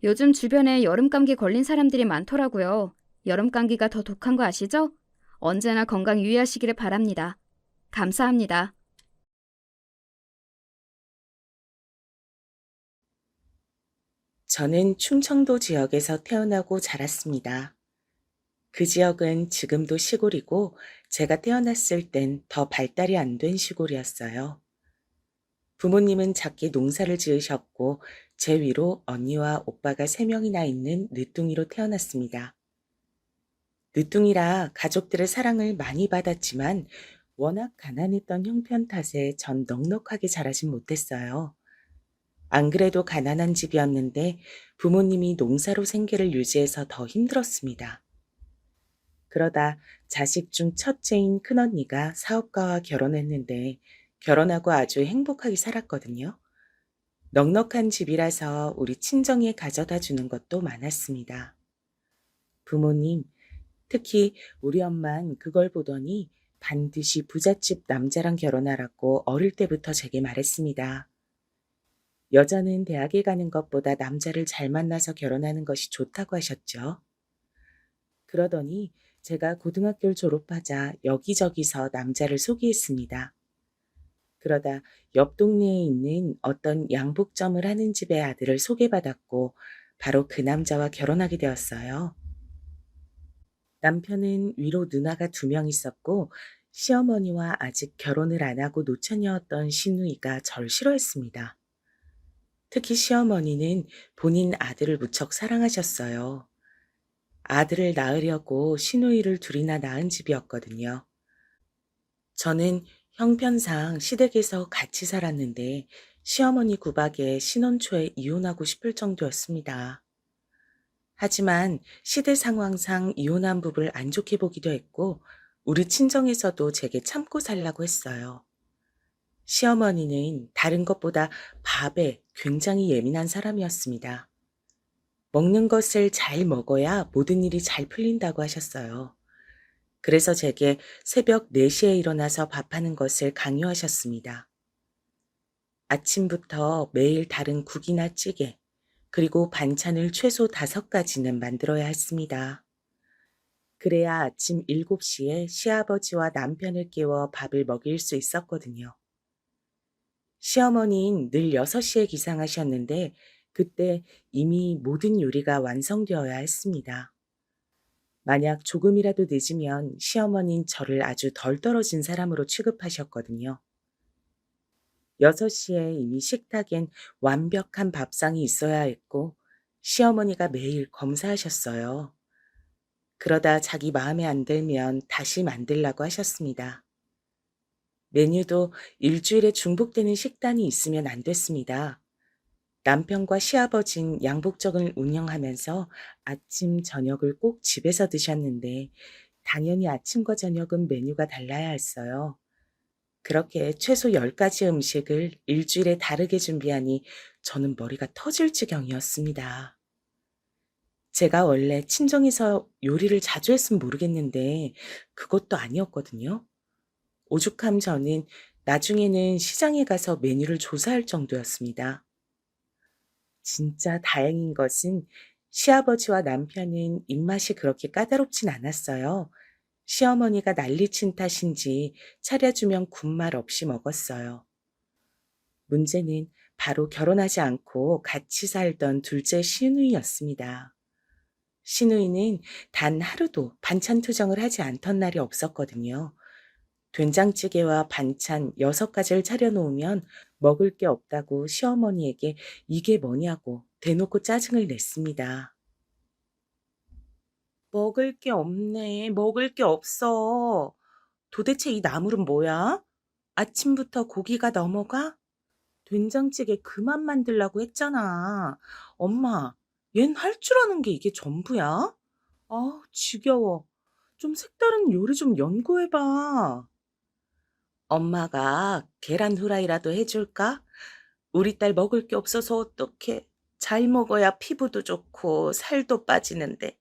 Speaker 1: 요즘 주변에 여름 감기 걸린 사람들이 많더라고요. 여름 감기가 더 독한 거 아시죠? 언제나 건강 유의하시기를 바랍니다. 감사합니다.
Speaker 2: 저는 충청도 지역에서 태어나고 자랐습니다. 그 지역은 지금도 시골이고 제가 태어났을 땐 더 발달이 안 된 시골이었어요. 부모님은 작게 농사를 지으셨고 제 위로 언니와 오빠가 3명이나 있는 늦둥이로 태어났습니다. 늦둥이라 가족들의 사랑을 많이 받았지만 워낙 가난했던 형편 탓에 전 넉넉하게 자라진 못했어요. 안 그래도 가난한 집이었는데 부모님이 농사로 생계를 유지해서 더 힘들었습니다. 그러다 자식 중 첫째인 큰언니가 사업가와 결혼했는데 결혼하고 아주 행복하게 살았거든요. 넉넉한 집이라서 우리 친정에 가져다 주는 것도 많았습니다. 부모님, 특히 우리 엄만 그걸 보더니 반드시 부잣집 남자랑 결혼하라고 어릴 때부터 제게 말했습니다. 여자는 대학에 가는 것보다 남자를 잘 만나서 결혼하는 것이 좋다고 하셨죠. 그러더니 제가 고등학교를 졸업하자 여기저기서 남자를 소개했습니다. 그러다 옆 동네에 있는 어떤 양복점을 하는 집의 아들을 소개받았고 바로 그 남자와 결혼하게 되었어요. 남편은 위로 누나가 2명 있었고 시어머니와 아직 결혼을 안 하고 노처녀였던 시누이가 절 싫어했습니다. 특히 시어머니는 본인 아들을 무척 사랑하셨어요. 아들을 낳으려고 시누이를 2이나 낳은 집이었거든요. 저는 형편상 시댁에서 같이 살았는데 시어머니 구박에 신혼 초에 이혼하고 싶을 정도였습니다. 하지만 시대 상황상 이혼한 부부를 안 좋게 보기도 했고 우리 친정에서도 제게 참고 살라고 했어요. 시어머니는 다른 것보다 밥에 굉장히 예민한 사람이었습니다. 먹는 것을 잘 먹어야 모든 일이 잘 풀린다고 하셨어요. 그래서 제게 새벽 4시에 일어나서 밥하는 것을 강요하셨습니다. 아침부터 매일 다른 국이나 찌개, 그리고 반찬을 최소 5가지는 만들어야 했습니다. 그래야 아침 7시에 시아버지와 남편을 깨워 밥을 먹일 수 있었거든요. 시어머니는 늘 6시에 기상하셨는데 그때 이미 모든 요리가 완성되어야 했습니다. 만약 조금이라도 늦으면 시어머니는 저를 아주 덜 떨어진 사람으로 취급하셨거든요. 6시에 이미 식탁엔 완벽한 밥상이 있어야 했고 시어머니가 매일 검사하셨어요. 그러다 자기 마음에 안 들면 다시 만들라고 하셨습니다. 메뉴도 일주일에 중복되는 식단이 있으면 안 됐습니다. 남편과 시아버진 양복점을 운영하면서 아침, 저녁을 꼭 집에서 드셨는데 당연히 아침과 저녁은 메뉴가 달라야 했어요. 그렇게 최소 10가지 음식을 일주일에 다르게 준비하니 저는 머리가 터질 지경이었습니다. 제가 원래 친정에서 요리를 자주 했으면 모르겠는데 그것도 아니었거든요. 오죽하면 저는 나중에는 시장에 가서 메뉴를 조사할 정도였습니다. 진짜 다행인 것은 시아버지와 남편은 입맛이 그렇게 까다롭진 않았어요. 시어머니가 난리친 탓인지 차려주면 군말 없이 먹었어요. 문제는 바로 결혼하지 않고 같이 살던 둘째 시누이였습니다. 시누이는 단 하루도 반찬 투정을 하지 않던 날이 없었거든요. 된장찌개와 반찬 6가지를 차려놓으면 먹을 게 없다고 시어머니에게 이게 뭐냐고 대놓고 짜증을 냈습니다. 먹을 게 없네. 먹을 게 없어. 도대체 이 나물은 뭐야? 아침부터 고기가 넘어가? 된장찌개 그만 만들라고 했잖아. 엄마, 얜 할 줄 아는 게 이게 전부야? 아, 지겨워. 좀 색다른 요리 좀 연구해봐. 엄마가 계란 후라이라도 해줄까? 우리 딸 먹을 게 없어서 어떡해. 잘 먹어야 피부도 좋고 살도 빠지는데.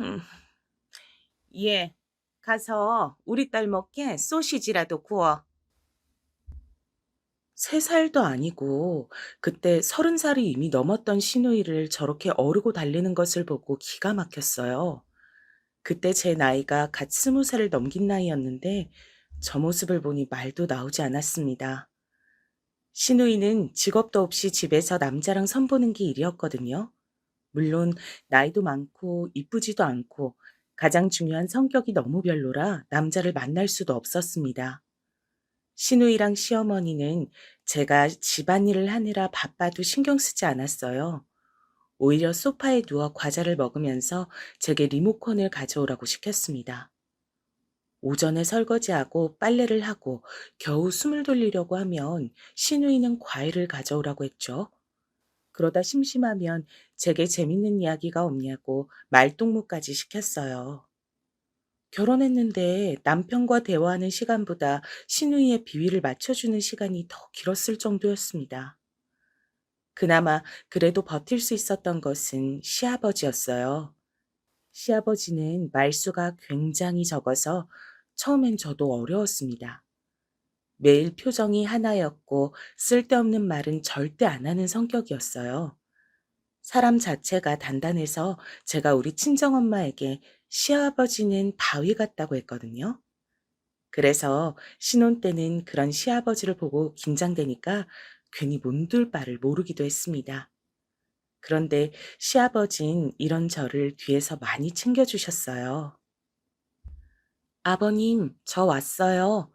Speaker 2: 음, 예, 가서 우리 딸 먹게 소시지라도 구워. 3살도 아니고 그때 30살이 이미 넘었던 시누이를 저렇게 어르고 달리는 것을 보고 기가 막혔어요. 그때 제 나이가 갓 20살을 넘긴 나이였는데 저 모습을 보니 말도 나오지 않았습니다. 시누이는 직업도 없이 집에서 남자랑 선보는 게 일이었거든요. 물론 나이도 많고 이쁘지도 않고 가장 중요한 성격이 너무 별로라 남자를 만날 수도 없었습니다. 시누이랑 시어머니는 제가 집안일을 하느라 바빠도 신경 쓰지 않았어요. 오히려 소파에 누워 과자를 먹으면서 제게 리모컨을 가져오라고 시켰습니다. 오전에 설거지하고 빨래를 하고 겨우 숨을 돌리려고 하면 시누이는 과일을 가져오라고 했죠. 그러다 심심하면 제게 재밌는 이야기가 없냐고 말동무까지 시켰어요. 결혼했는데 남편과 대화하는 시간보다 시누이의 비위를 맞춰주는 시간이 더 길었을 정도였습니다. 그나마 그래도 버틸 수 있었던 것은 시아버지였어요. 시아버지는 말수가 굉장히 적어서 처음엔 저도 어려웠습니다. 매일 표정이 하나였고 쓸데없는 말은 절대 안 하는 성격이었어요. 사람 자체가 단단해서 제가 우리 친정엄마에게 시아버지는 바위 같다고 했거든요. 그래서 신혼 때는 그런 시아버지를 보고 긴장되니까 괜히 몸둘 바를 모르기도 했습니다. 그런데 시아버진 이런 저를 뒤에서 많이 챙겨주셨어요. 아버님, 저 왔어요.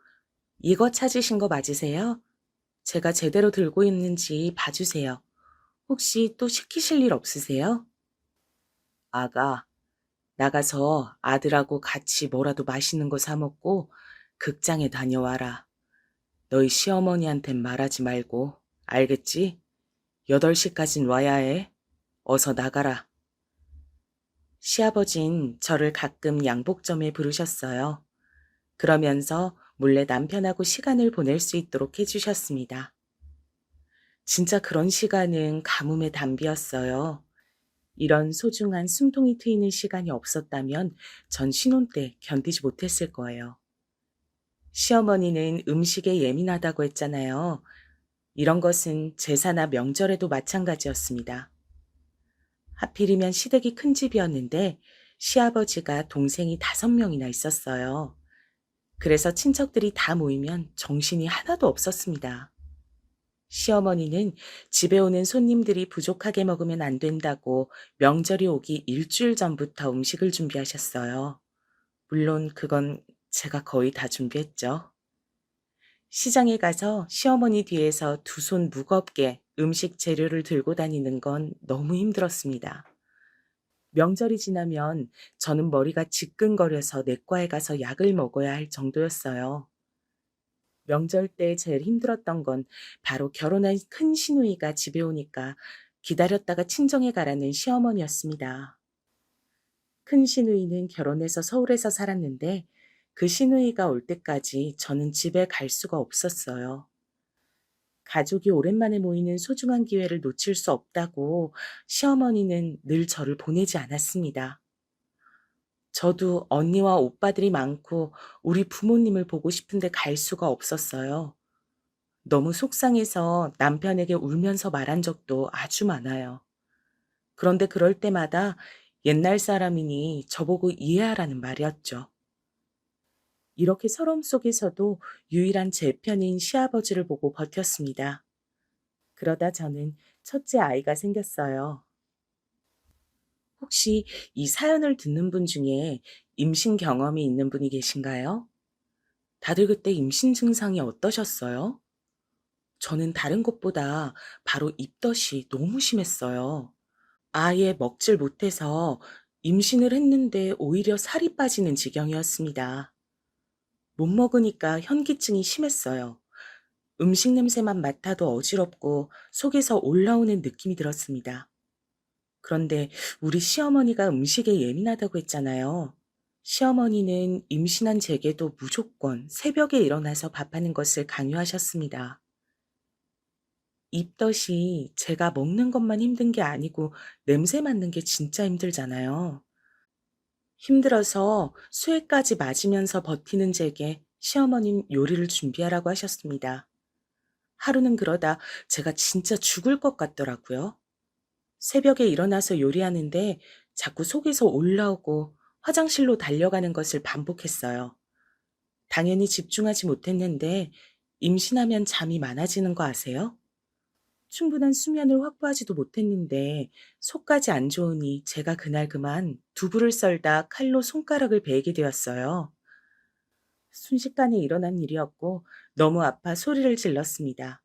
Speaker 2: 이거 찾으신 거 맞으세요? 제가 제대로 들고 있는지 봐주세요. 혹시 또 시키실 일 없으세요? 아가, 나가서 아들하고 같이 뭐라도 맛있는 거 사 먹고 극장에 다녀와라. 너희 시어머니한텐 말하지 말고, 알겠지? 8시까진 와야 해. 어서 나가라. 시아버진 저를 가끔 양복점에 부르셨어요. 그러면서 몰래 남편하고 시간을 보낼 수 있도록 해주셨습니다. 진짜 그런 시간은 가뭄의 단비였어요. 이런 소중한 숨통이 트이는 시간이 없었다면 전 신혼 때 견디지 못했을 거예요. 시어머니는 음식에 예민하다고 했잖아요. 이런 것은 제사나 명절에도 마찬가지였습니다. 하필이면 시댁이 큰 집이었는데 시아버지가 동생이 5명이나 있었어요. 그래서 친척들이 다 모이면 정신이 하나도 없었습니다. 시어머니는 집에 오는 손님들이 부족하게 먹으면 안 된다고 명절이 오기 일주일 전부터 음식을 준비하셨어요. 물론 그건 제가 거의 다 준비했죠. 시장에 가서 시어머니 뒤에서 2손 무겁게 음식 재료를 들고 다니는 건 너무 힘들었습니다. 명절이 지나면 저는 머리가 지끈거려서 내과에 가서 약을 먹어야 할 정도였어요. 명절 때 제일 힘들었던 건 바로 결혼한 큰 시누이가 집에 오니까 기다렸다가 친정에 가라는 시어머니였습니다. 큰 시누이는 결혼해서 서울에서 살았는데 그 시누이가 올 때까지 저는 집에 갈 수가 없었어요. 가족이 오랜만에 모이는 소중한 기회를 놓칠 수 없다고 시어머니는 늘 저를 보내지 않았습니다. 저도 언니와 오빠들이 많고 우리 부모님을 보고 싶은데 갈 수가 없었어요. 너무 속상해서 남편에게 울면서 말한 적도 아주 많아요. 그런데 그럴 때마다 옛날 사람이니 저보고 이해하라는 말이었죠. 이렇게 서러움 속에서도 유일한 제 편인 시아버지를 보고 버텼습니다. 그러다 저는 첫째 아이가 생겼어요. 혹시 이 사연을 듣는 분 중에 임신 경험이 있는 분이 계신가요? 다들 그때 임신 증상이 어떠셨어요? 저는 다른 것보다 바로 입덧이 너무 심했어요. 아예 먹질 못해서 임신을 했는데 오히려 살이 빠지는 지경이었습니다. 못 먹으니까 현기증이 심했어요. 음식 냄새만 맡아도 어지럽고 속에서 올라오는 느낌이 들었습니다. 그런데 우리 시어머니가 음식에 예민하다고 했잖아요. 시어머니는 임신한 제게도 무조건 새벽에 일어나서 밥하는 것을 강요하셨습니다. 입덧이 제가 먹는 것만 힘든 게 아니고 냄새 맡는 게 진짜 힘들잖아요. 힘들어서 수액까지 맞으면서 버티는 제게 시어머님 요리를 준비하라고 하셨습니다. 하루는 그러다 제가 진짜 죽을 것 같더라고요. 새벽에 일어나서 요리하는데 자꾸 속에서 올라오고 화장실로 달려가는 것을 반복했어요. 당연히 집중하지 못했는데 임신하면 잠이 많아지는 거 아세요? 충분한 수면을 확보하지도 못했는데 속까지 안 좋으니 제가 그날 그만 두부를 썰다 칼로 손가락을 베게 되었어요. 순식간에 일어난 일이었고 너무 아파 소리를 질렀습니다.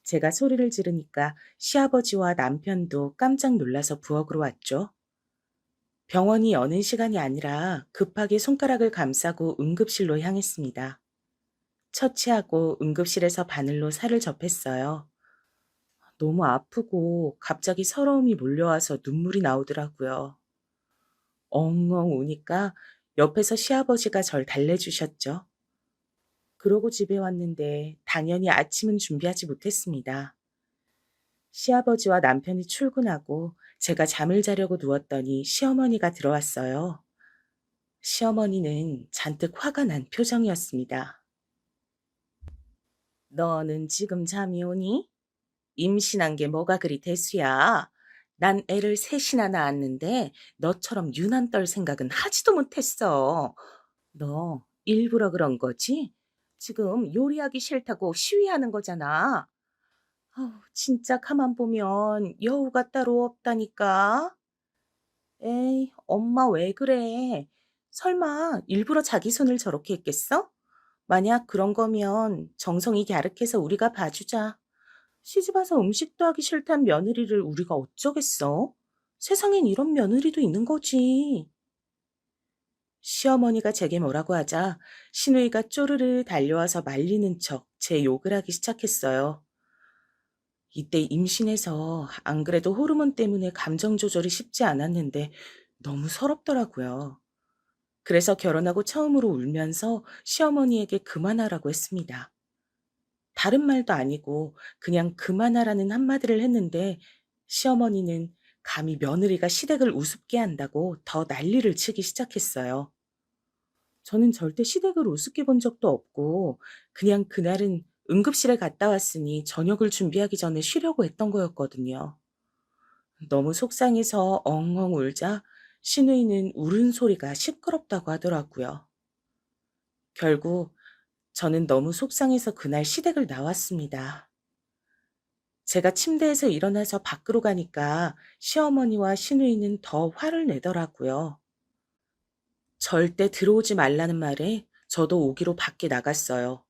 Speaker 2: 제가 소리를 지르니까 시아버지와 남편도 깜짝 놀라서 부엌으로 왔죠. 병원이 여는 시간이 아니라 급하게 손가락을 감싸고 응급실로 향했습니다. 처치하고 응급실에서 바늘로 살을 접했어요. 너무 아프고 갑자기 서러움이 몰려와서 눈물이 나오더라고요. 엉엉 우니까 옆에서 시아버지가 절 달래주셨죠. 그러고 집에 왔는데 당연히 아침은 준비하지 못했습니다. 시아버지와 남편이 출근하고 제가 잠을 자려고 누웠더니 시어머니가 들어왔어요. 시어머니는 잔뜩 화가 난 표정이었습니다. 너는 지금 잠이 오니? 임신한 게 뭐가 그리 대수야? 난 애를 셋이나 낳았는데 너처럼 유난 떨 생각은 하지도 못했어. 너 일부러 그런 거지? 지금 요리하기 싫다고 시위하는 거잖아. 아우, 진짜 가만 보면 여우가 따로 없다니까. 에이, 엄마 왜 그래? 설마 일부러 자기 손을 저렇게 했겠어? 만약 그런 거면 정성이 갸륵해서 우리가 봐주자. 시집 와서 음식도 하기 싫단 며느리를 우리가 어쩌겠어? 세상엔 이런 며느리도 있는 거지. 시어머니가 제게 뭐라고 하자 시누이가 쪼르르 달려와서 말리는 척 제 욕을 하기 시작했어요. 이때 임신해서 안 그래도 호르몬 때문에 감정 조절이 쉽지 않았는데 너무 서럽더라고요. 그래서 결혼하고 처음으로 울면서 시어머니에게 그만하라고 했습니다. 다른 말도 아니고 그냥 그만하라는 한마디를 했는데 시어머니는 감히 며느리가 시댁을 우습게 한다고 더 난리를 치기 시작했어요. 저는 절대 시댁을 우습게 본 적도 없고 그냥 그날은 응급실에 갔다 왔으니 저녁을 준비하기 전에 쉬려고 했던 거였거든요. 너무 속상해서 엉엉 울자 시누이는 울은 소리가 시끄럽다고 하더라고요. 결국 저는 너무 속상해서 그날 시댁을 나왔습니다. 제가 침대에서 일어나서 밖으로 가니까 시어머니와 시누이는 더 화를 내더라고요. 절대 들어오지 말라는 말에 저도 오기로 밖에 나갔어요.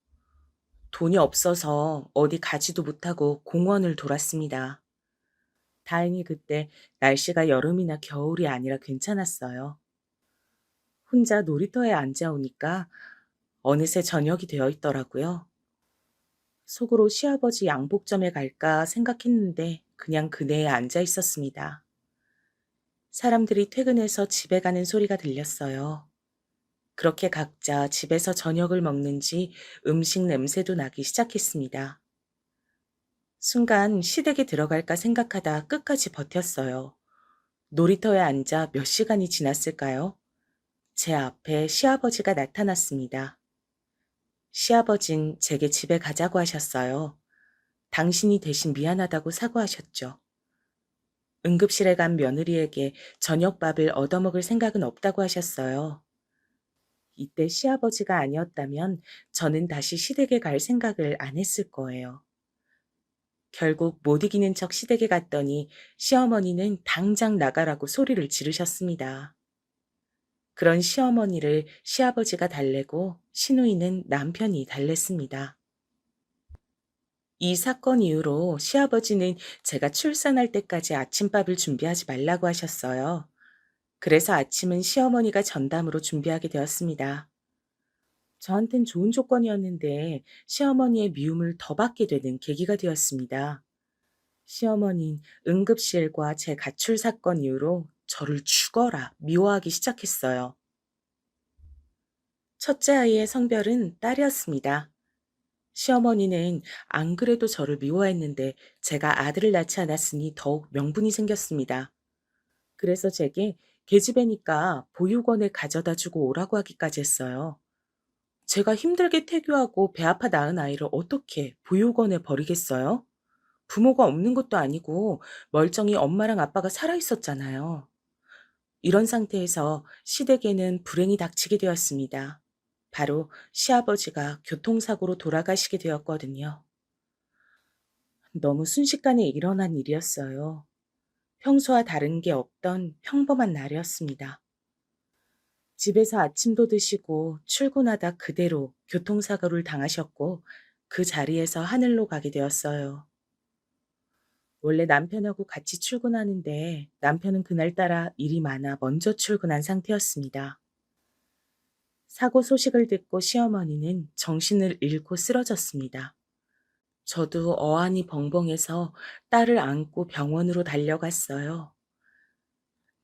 Speaker 2: 돈이 없어서 어디 가지도 못하고 공원을 돌았습니다. 다행히 그때 날씨가 여름이나 겨울이 아니라 괜찮았어요. 혼자 놀이터에 앉아 오니까 어느새 저녁이 되어 있더라고요. 속으로 시아버지 양복점에 갈까 생각했는데 그냥 그네에 앉아 있었습니다. 사람들이 퇴근해서 집에 가는 소리가 들렸어요. 그렇게 각자 집에서 저녁을 먹는지 음식 냄새도 나기 시작했습니다. 순간 시댁에 들어갈까 생각하다 끝까지 버텼어요. 놀이터에 앉아 몇 시간이 지났을까요? 제 앞에 시아버지가 나타났습니다. 시아버진 제게 집에 가자고 하셨어요. 당신이 대신 미안하다고 사과하셨죠. 응급실에 간 며느리에게 저녁밥을 얻어먹을 생각은 없다고 하셨어요. 이때 시아버지가 아니었다면 저는 다시 시댁에 갈 생각을 안 했을 거예요. 결국 못 이기는 척 시댁에 갔더니 시어머니는 당장 나가라고 소리를 지르셨습니다. 그런 시어머니를 시아버지가 달래고 시누이는 남편이 달랬습니다. 이 사건 이후로 시아버지는 제가 출산할 때까지 아침밥을 준비하지 말라고 하셨어요. 그래서 아침은 시어머니가 전담으로 준비하게 되었습니다. 저한텐 좋은 조건이었는데 시어머니의 미움을 더 받게 되는 계기가 되었습니다. 시어머니는 응급실과 제 가출 사건 이후로 저를 죽어라 미워하기 시작했어요. 첫째 아이의 성별은 딸이었습니다. 시어머니는 안 그래도 저를 미워했는데 제가 아들을 낳지 않았으니 더욱 명분이 생겼습니다. 그래서 제게 계집애니까 보육원에 가져다 주고 오라고 하기까지 했어요. 제가 힘들게 태교하고 배 아파 낳은 아이를 어떻게 보육원에 버리겠어요? 부모가 없는 것도 아니고 멀쩡히 엄마랑 아빠가 살아 있었잖아요. 이런 상태에서 시댁에는 불행이 닥치게 되었습니다. 바로 시아버지가 교통사고로 돌아가시게 되었거든요. 너무 순식간에 일어난 일이었어요. 평소와 다른 게 없던 평범한 날이었습니다. 집에서 아침도 드시고 출근하다 그대로 교통사고를 당하셨고 그 자리에서 하늘로 가게 되었어요. 원래 남편하고 같이 출근하는데 남편은 그날따라 일이 많아 먼저 출근한 상태였습니다. 사고 소식을 듣고 시어머니는 정신을 잃고 쓰러졌습니다. 저도 어안이 벙벙해서 딸을 안고 병원으로 달려갔어요.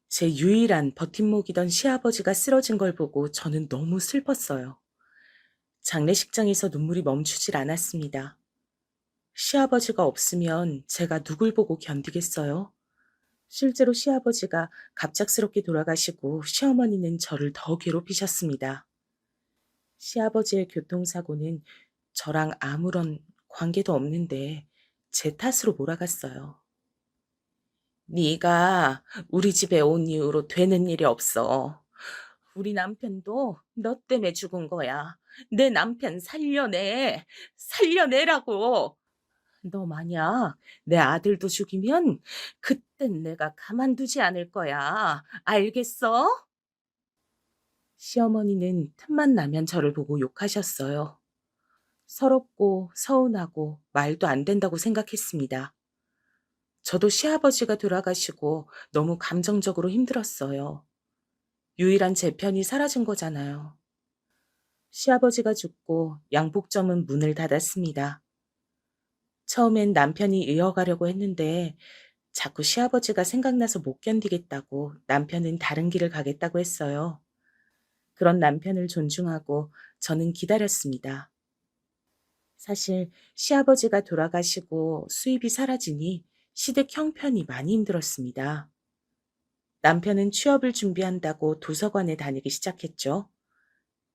Speaker 2: 제 유일한 버팀목이던 시아버지가 쓰러진 걸 보고 저는 너무 슬펐어요. 장례식장에서 눈물이 멈추질 않았습니다. 시아버지가 없으면 제가 누굴 보고 견디겠어요? 실제로 시아버지가 갑작스럽게 돌아가시고 시어머니는 저를 더 괴롭히셨습니다. 시아버지의 교통사고는 저랑 아무런 관계도 없는데 제 탓으로 몰아갔어요. 네가 우리 집에 온 이후로 되는 일이 없어. 우리 남편도 너 때문에 죽은 거야. 내 남편 살려내. 살려내라고. 너 만약 내 아들도 죽이면 그땐 내가 가만두지 않을 거야. 알겠어? 시어머니는 틈만 나면 저를 보고 욕하셨어요. 서럽고 서운하고 말도 안 된다고 생각했습니다. 저도 시아버지가 돌아가시고 너무 감정적으로 힘들었어요. 유일한 제 편이 사라진 거잖아요. 시아버지가 죽고 양복점은 문을 닫았습니다. 처음엔 남편이 이어가려고 했는데 자꾸 시아버지가 생각나서 못 견디겠다고 남편은 다른 길을 가겠다고 했어요. 그런 남편을 존중하고 저는 기다렸습니다. 사실 시아버지가 돌아가시고 수입이 사라지니 시댁 형편이 많이 힘들었습니다. 남편은 취업을 준비한다고 도서관에 다니기 시작했죠.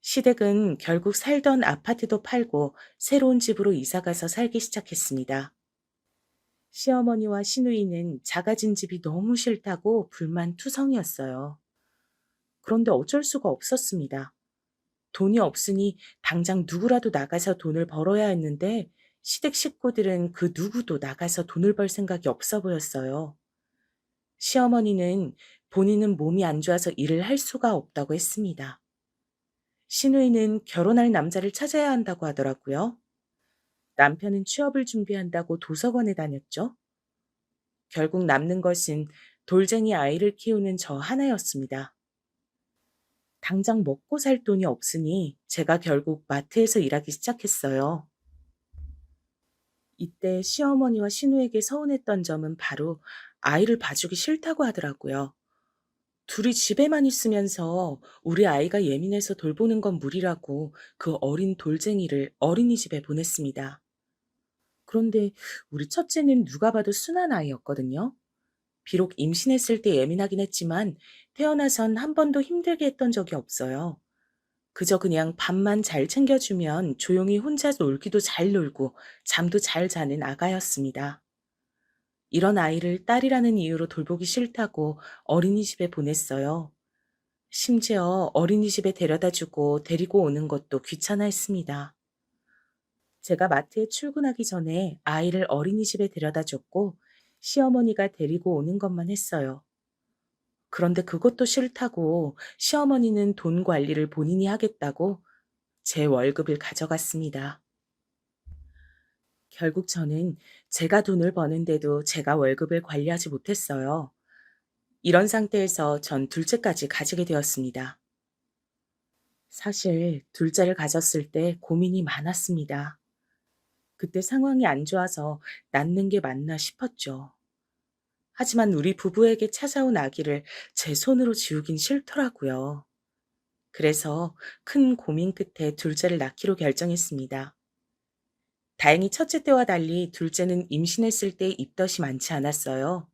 Speaker 2: 시댁은 결국 살던 아파트도 팔고 새로운 집으로 이사가서 살기 시작했습니다. 시어머니와 시누이는 작아진 집이 너무 싫다고 불만투성이었어요. 그런데 어쩔 수가 없었습니다. 돈이 없으니 당장 누구라도 나가서 돈을 벌어야 했는데 시댁 식구들은 그 누구도 나가서 돈을 벌 생각이 없어 보였어요. 시어머니는 본인은 몸이 안 좋아서 일을 할 수가 없다고 했습니다. 시누이는 결혼할 남자를 찾아야 한다고 하더라고요. 남편은 취업을 준비한다고 도서관에 다녔죠. 결국 남는 것은 돌쟁이 아이를 키우는 저 하나였습니다. 당장 먹고 살 돈이 없으니 제가 결국 마트에서 일하기 시작했어요. 이때 시어머니와 시누에게 서운했던 점은 바로 아이를 봐주기 싫다고 하더라고요. 둘이 집에만 있으면서 우리 아이가 예민해서 돌보는 건 무리라고 그 어린 돌쟁이를 어린이집에 보냈습니다. 그런데 우리 첫째는 누가 봐도 순한 아이였거든요. 비록 임신했을 때 예민하긴 했지만 태어나선 한 번도 힘들게 했던 적이 없어요. 그저 그냥 밥만 잘 챙겨주면 조용히 혼자 놀기도 잘 놀고 잠도 잘 자는 아가였습니다. 이런 아이를 딸이라는 이유로 돌보기 싫다고 어린이집에 보냈어요. 심지어 어린이집에 데려다 주고 데리고 오는 것도 귀찮아했습니다. 제가 마트에 출근하기 전에 아이를 어린이집에 데려다 줬고 시어머니가 데리고 오는 것만 했어요. 그런데 그것도 싫다고 시어머니는 돈 관리를 본인이 하겠다고 제 월급을 가져갔습니다. 결국 저는 제가 돈을 버는데도 제가 월급을 관리하지 못했어요. 이런 상태에서 전 둘째까지 가지게 되었습니다. 사실 둘째를 가졌을 때 고민이 많았습니다. 그때 상황이 안 좋아서 낳는 게 맞나 싶었죠. 하지만 우리 부부에게 찾아온 아기를 제 손으로 지우긴 싫더라고요. 그래서 큰 고민 끝에 둘째를 낳기로 결정했습니다. 다행히 첫째 때와 달리 둘째는 임신했을 때 입덧이 많지 않았어요.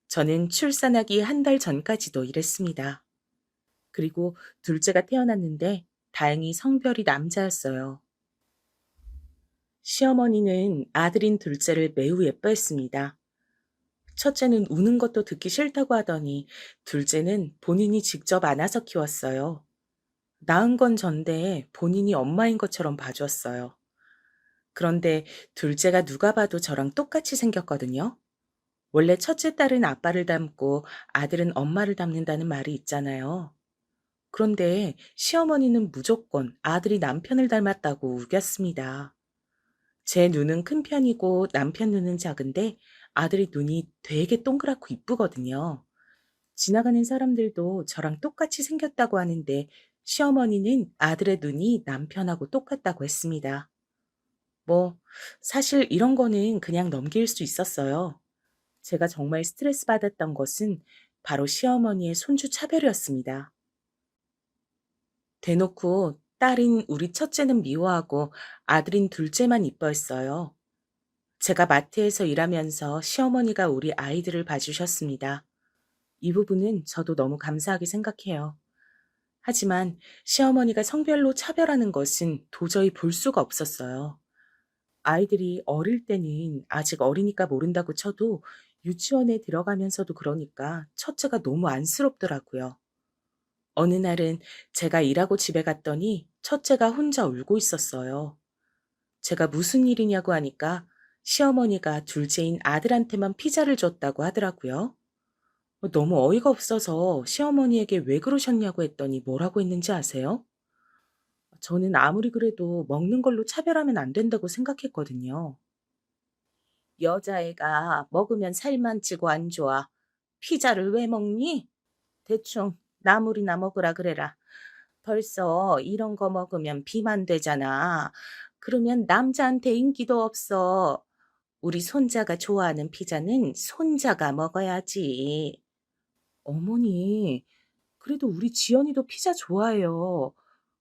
Speaker 2: 저는 출산하기 한 달 전까지도 일했습니다. 그리고 둘째가 태어났는데 다행히 성별이 남자였어요. 시어머니는 아들인 둘째를 매우 예뻐했습니다. 첫째는 우는 것도 듣기 싫다고 하더니 둘째는 본인이 직접 안아서 키웠어요. 낳은 건 전데 본인이 엄마인 것처럼 봐주었어요. 그런데 둘째가 누가 봐도 저랑 똑같이 생겼거든요. 원래 첫째 딸은 아빠를 닮고 아들은 엄마를 닮는다는 말이 있잖아요. 그런데 시어머니는 무조건 아들이 남편을 닮았다고 우겼습니다. 제 눈은 큰 편이고 남편 눈은 작은데 아들이 눈이 되게 동그랗고 이쁘거든요. 지나가는 사람들도 저랑 똑같이 생겼다고 하는데 시어머니는 아들의 눈이 남편하고 똑같다고 했습니다. 뭐, 사실 이런 거는 그냥 넘길 수 있었어요. 제가 정말 스트레스 받았던 것은 바로 시어머니의 손주 차별이었습니다. 대놓고 딸인 우리 첫째는 미워하고 아들인 둘째만 이뻐했어요. 제가 마트에서 일하면서 시어머니가 우리 아이들을 봐주셨습니다. 이 부분은 저도 너무 감사하게 생각해요. 하지만 시어머니가 성별로 차별하는 것은 도저히 볼 수가 없었어요. 아이들이 어릴 때는 아직 어리니까 모른다고 쳐도 유치원에 들어가면서도 그러니까 첫째가 너무 안쓰럽더라고요. 어느 날은 제가 일하고 집에 갔더니 첫째가 혼자 울고 있었어요. 제가 무슨 일이냐고 하니까 시어머니가 둘째인 아들한테만 피자를 줬다고 하더라고요. 너무 어이가 없어서 시어머니에게 왜 그러셨냐고 했더니 뭐라고 했는지 아세요? 저는 아무리 그래도 먹는 걸로 차별하면 안 된다고 생각했거든요. 여자애가 먹으면 살만 찌고 안 좋아. 피자를 왜 먹니? 대충 나물이나 먹으라 그래라. 벌써 이런 거 먹으면 비만 되잖아. 그러면 남자한테 인기도 없어. 우리 손자가 좋아하는 피자는 손자가 먹어야지. 어머니, 그래도 우리 지연이도 피자 좋아해요.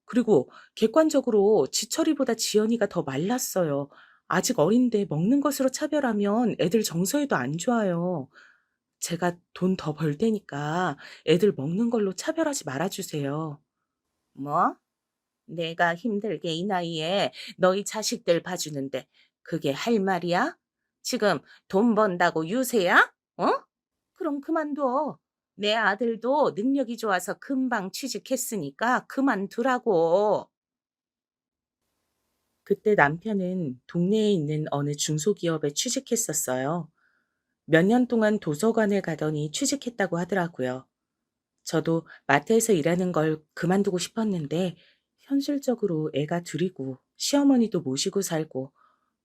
Speaker 2: 그리고 객관적으로 지철이보다 지연이가 더 말랐어요. 아직 어린데 먹는 것으로 차별하면 애들 정서에도 안 좋아요. 제가 돈 더 벌 테니까 애들 먹는 걸로 차별하지 말아 주세요. 뭐? 내가 힘들게 이 나이에 너희 자식들 봐주는데 그게 할 말이야? 지금 돈 번다고 유세야? 어? 그럼 그만둬. 내 아들도 능력이 좋아서 금방 취직했으니까 그만두라고. 그때 남편은 동네에 있는 어느 중소기업에 취직했었어요. 몇 년 동안 도서관에 가더니 취직했다고 하더라고요. 저도 마트에서 일하는 걸 그만두고 싶었는데 현실적으로 애가 둘이고 시어머니도 모시고 살고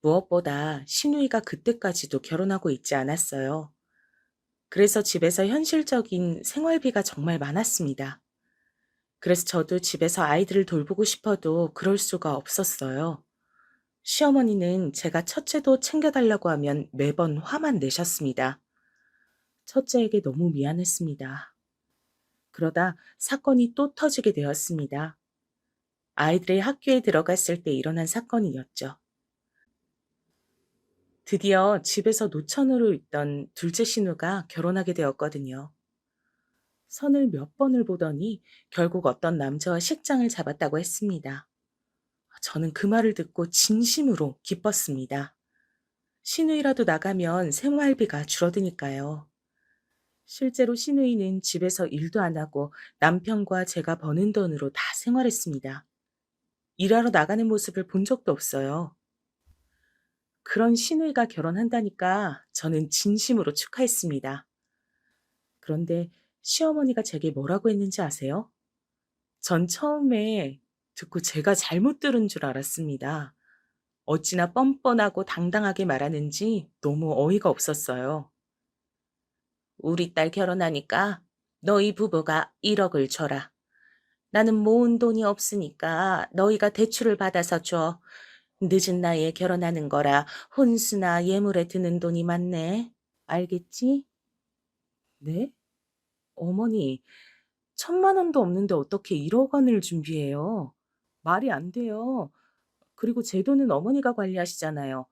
Speaker 2: 무엇보다 시누이가 그때까지도 결혼하고 있지 않았어요. 그래서 집에서 현실적인 생활비가 정말 많았습니다. 그래서 저도 집에서 아이들을 돌보고 싶어도 그럴 수가 없었어요. 시어머니는 제가 첫째도 챙겨달라고 하면 매번 화만 내셨습니다. 첫째에게 너무 미안했습니다. 그러다 사건이 또 터지게 되었습니다. 아이들이 학교에 들어갔을 때 일어난 사건이었죠. 드디어 집에서 노처녀로 있던 둘째 신우가 결혼하게 되었거든요. 선을 몇 번을 보더니 결국 어떤 남자와 식장을 잡았다고 했습니다. 저는 그 말을 듣고 진심으로 기뻤습니다. 시누이라도 나가면 생활비가 줄어드니까요. 실제로 시누이는 집에서 일도 안 하고 남편과 제가 버는 돈으로 다 생활했습니다. 일하러 나가는 모습을 본 적도 없어요. 그런 시누이가 결혼한다니까 저는 진심으로 축하했습니다. 그런데 시어머니가 제게 뭐라고 했는지 아세요? 전 처음에 듣고 제가 잘못 들은 줄 알았습니다. 어찌나 뻔뻔하고 당당하게 말하는지 너무 어이가 없었어요. 우리 딸 결혼하니까 너희 부부가 1억을 줘라. 나는 모은 돈이 없으니까 너희가 대출을 받아서 줘. 늦은 나이에 결혼하는 거라 혼수나 예물에 드는 돈이 많네. 알겠지? 네? 어머니, 1,000만 원도 없는데 어떻게 1억 원을 준비해요? 말이 안 돼요. 그리고 제 돈은 어머니가 관리하시잖아요.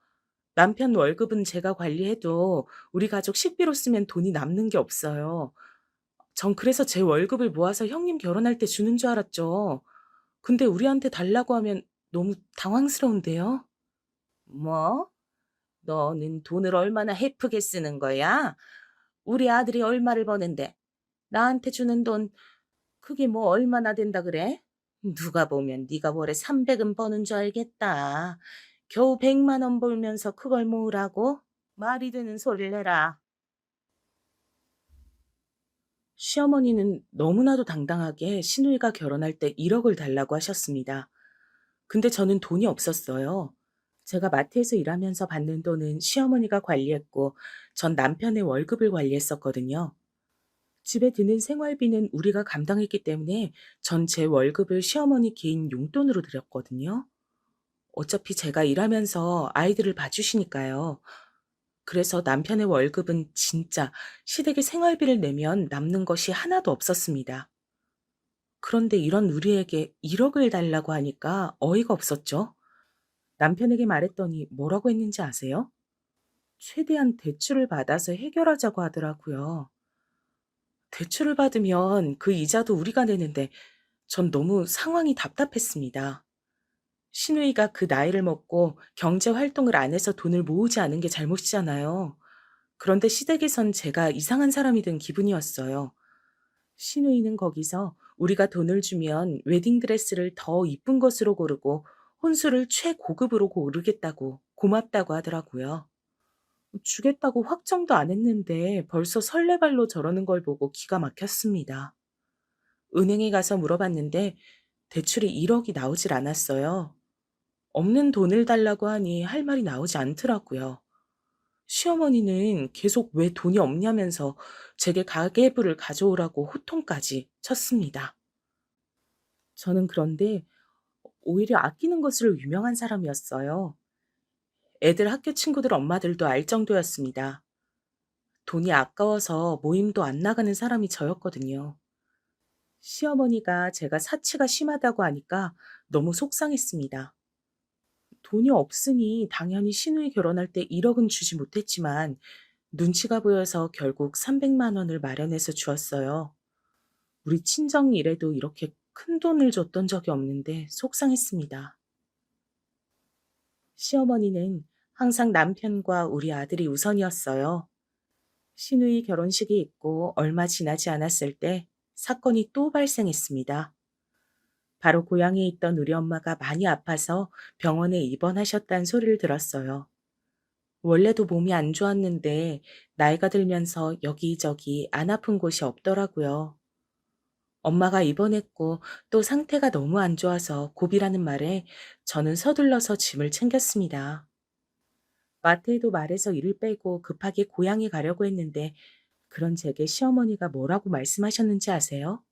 Speaker 2: 남편 월급은 제가 관리해도 우리 가족 식비로 쓰면 돈이 남는 게 없어요. 전 그래서 제 월급을 모아서 형님 결혼할 때 주는 줄 알았죠. 근데 우리한테 달라고 하면 너무 당황스러운데요. 뭐? 너는 돈을 얼마나 헤프게 쓰는 거야? 우리 아들이 얼마를 버는데 나한테 주는 돈 그게 뭐 얼마나 된다 그래? 누가 보면 네가 월에 300은 버는 줄 알겠다. 겨우 100만 원 벌면서 그걸 모으라고? 말이 되는 소리를 해라. 시어머니는 너무나도 당당하게 시누이가 결혼할 때 1억을 달라고 하셨습니다. 근데 저는 돈이 없었어요. 제가 마트에서 일하면서 받는 돈은 시어머니가 관리했고 전 남편의 월급을 관리했었거든요. 집에 드는 생활비는 우리가 감당했기 때문에 전 제 월급을 시어머니 개인 용돈으로 드렸거든요. 어차피 제가 일하면서 아이들을 봐주시니까요. 그래서 남편의 월급은 진짜 시댁의 생활비를 내면 남는 것이 하나도 없었습니다. 그런데 이런 우리에게 1억을 달라고 하니까 어이가 없었죠. 남편에게 말했더니 뭐라고 했는지 아세요? 최대한 대출을 받아서 해결하자고 하더라고요. 대출을 받으면 그 이자도 우리가 내는데 전 너무 상황이 답답했습니다. 시누이가 그 나이를 먹고 경제 활동을 안 해서 돈을 모으지 않은 게 잘못이잖아요. 그런데 시댁에선 제가 이상한 사람이 된 기분이었어요. 시누이는 거기서 우리가 돈을 주면 웨딩드레스를 더 이쁜 것으로 고르고 혼수를 최고급으로 고르겠다고 고맙다고 하더라고요. 주겠다고 확정도 안 했는데 벌써 설레발로 저러는 걸 보고 기가 막혔습니다. 은행에 가서 물어봤는데 대출이 1억이 나오질 않았어요. 없는 돈을 달라고 하니 할 말이 나오지 않더라고요. 시어머니는 계속 왜 돈이 없냐면서 제게 가계부를 가져오라고 호통까지 쳤습니다. 저는 그런데 오히려 아끼는 것으로 유명한 사람이었어요. 애들 학교 친구들 엄마들도 알 정도였습니다. 돈이 아까워서 모임도 안 나가는 사람이 저였거든요. 시어머니가 제가 사치가 심하다고 하니까 너무 속상했습니다. 돈이 없으니 당연히 시누이 결혼할 때 1억은 주지 못했지만 눈치가 보여서 결국 300만 원을 마련해서 주었어요. 우리 친정 일에도 이렇게 큰 돈을 줬던 적이 없는데 속상했습니다. 시어머니는 항상 남편과 우리 아들이 우선이었어요. 시누이 결혼식이 있고 얼마 지나지 않았을 때 사건이 또 발생했습니다. 바로 고향에 있던 우리 엄마가 많이 아파서 병원에 입원하셨다는 소리를 들었어요. 원래도 몸이 안 좋았는데 나이가 들면서 여기저기 안 아픈 곳이 없더라고요. 엄마가 입원했고 또 상태가 너무 안 좋아서 고비라는 말에 저는 서둘러서 짐을 챙겼습니다. 마트에도 말해서 일을 빼고 급하게 고향에 가려고 했는데 그런 제게 시어머니가 뭐라고 말씀하셨는지 아세요?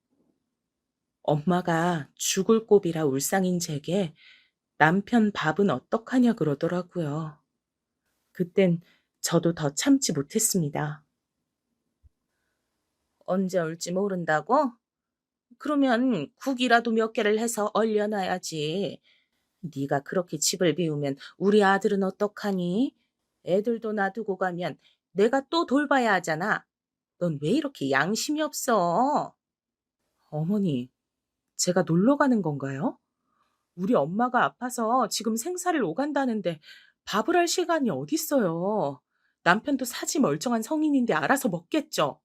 Speaker 2: 엄마가 죽을 고비라 울상인 제게 남편 밥은 어떡하냐 그러더라고요. 그땐 저도 더 참지 못했습니다. 언제 올지 모른다고? 그러면 국이라도 몇 개를 해서 얼려놔야지. 네가 그렇게 집을 비우면 우리 아들은 어떡하니? 애들도 놔두고 가면 내가 또 돌봐야 하잖아. 넌 왜 이렇게 양심이 없어? 어머니, 제가 놀러 가는 건가요? 우리 엄마가 아파서 지금 생사를 오간다는데 밥을 할 시간이 어딨어요. 남편도 사지 멀쩡한 성인인데 알아서 먹겠죠.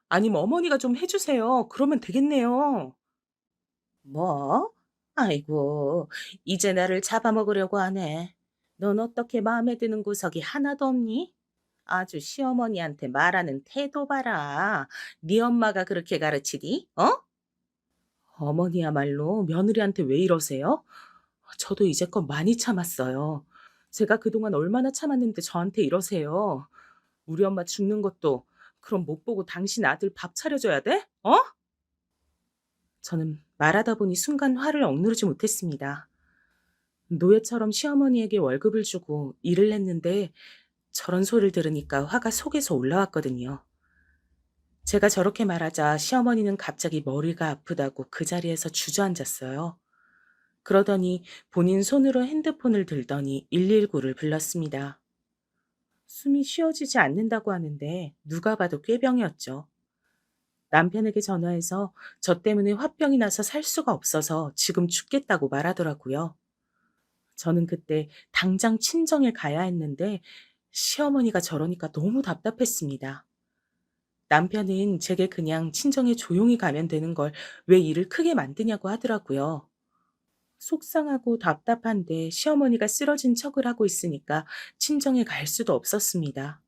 Speaker 2: 아니면 어머니가 좀 해주세요. 그러면 되겠네요. 뭐? 아이고, 이제 나를 잡아먹으려고 하네. 넌 어떻게 마음에 드는 구석이 하나도 없니? 아주 시어머니한테 말하는 태도 봐라. 네 엄마가 그렇게 가르치디? 어? 어머니야말로 며느리한테 왜 이러세요? 저도 이제껏 많이 참았어요. 제가 그동안 얼마나 참았는데 저한테 이러세요. 우리 엄마 죽는 것도 그럼 못 보고 당신 아들 밥 차려줘야 돼? 어? 저는 말하다 보니 순간 화를 억누르지 못했습니다. 노예처럼 시어머니에게 월급을 주고 일을 했는데 저런 소리를 들으니까 화가 속에서 올라왔거든요. 제가 저렇게 말하자 시어머니는 갑자기 머리가 아프다고 그 자리에서 주저앉았어요. 그러더니 본인 손으로 핸드폰을 들더니 119를 불렀습니다. 숨이 쉬어지지 않는다고 하는데 누가 봐도 꾀병이었죠. 남편에게 전화해서 저 때문에 화병이 나서 살 수가 없어서 지금 죽겠다고 말하더라고요. 저는 그때 당장 친정에 가야 했는데 시어머니가 저러니까 너무 답답했습니다. 남편은 제게 그냥 친정에 조용히 가면 되는 걸 왜 일을 크게 만드냐고 하더라고요. 속상하고 답답한데 시어머니가 쓰러진 척을 하고 있으니까 친정에 갈 수도 없었습니다.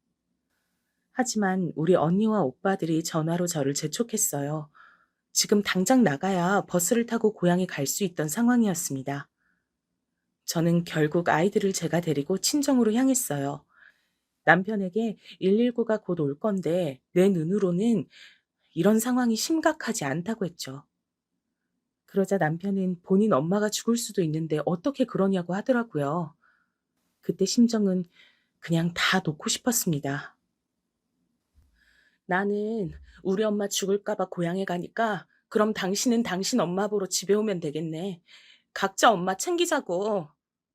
Speaker 2: 하지만 우리 언니와 오빠들이 전화로 저를 재촉했어요. 지금 당장 나가야 버스를 타고 고향에 갈 수 있던 상황이었습니다. 저는 결국 아이들을 제가 데리고 친정으로 향했어요. 남편에게 119가 곧 올 건데 내 눈으로는 이런 상황이 심각하지 않다고 했죠. 그러자 남편은 본인 엄마가 죽을 수도 있는데 어떻게 그러냐고 하더라고요. 그때 심정은 그냥 다 놓고 싶었습니다. 나는 우리 엄마 죽을까 봐 고향에 가니까 그럼 당신은 당신 엄마 보러 집에 오면 되겠네. 각자 엄마 챙기자고.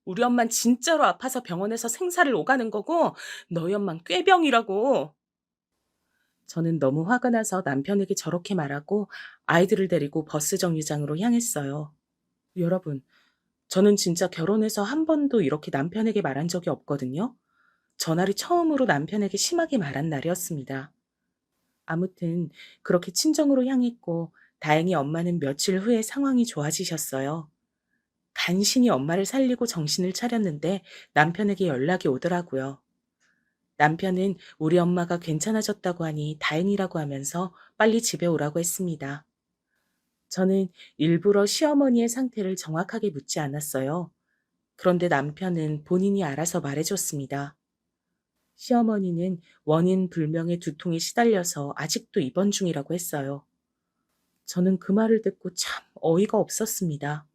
Speaker 2: 우리 엄만 진짜로 아파서 병원에서 생사를 오가는 거고 너희 엄만 꾀병이라고. 저는 너무 화가 나서 남편에게 저렇게 말하고 아이들을 데리고 버스 정류장으로 향했어요. 여러분, 저는 진짜 결혼해서 한 번도 이렇게 남편에게 말한 적이 없거든요. 전날이 처음으로 남편에게 심하게 말한 날이었습니다. 아무튼 그렇게 친정으로 향했고 다행히 엄마는 며칠 후에 상황이 좋아지셨어요. 간신히 엄마를 살리고 정신을 차렸는데 남편에게 연락이 오더라고요. 남편은 우리 엄마가 괜찮아졌다고 하니 다행이라고 하면서 빨리 집에 오라고 했습니다. 저는 일부러 시어머니의 상태를 정확하게 묻지 않았어요. 그런데 남편은 본인이 알아서 말해줬습니다. 시어머니는 원인 불명의 두통에 시달려서 아직도 입원 중이라고 했어요. 저는 그 말을 듣고 참 어이가 없었습니다.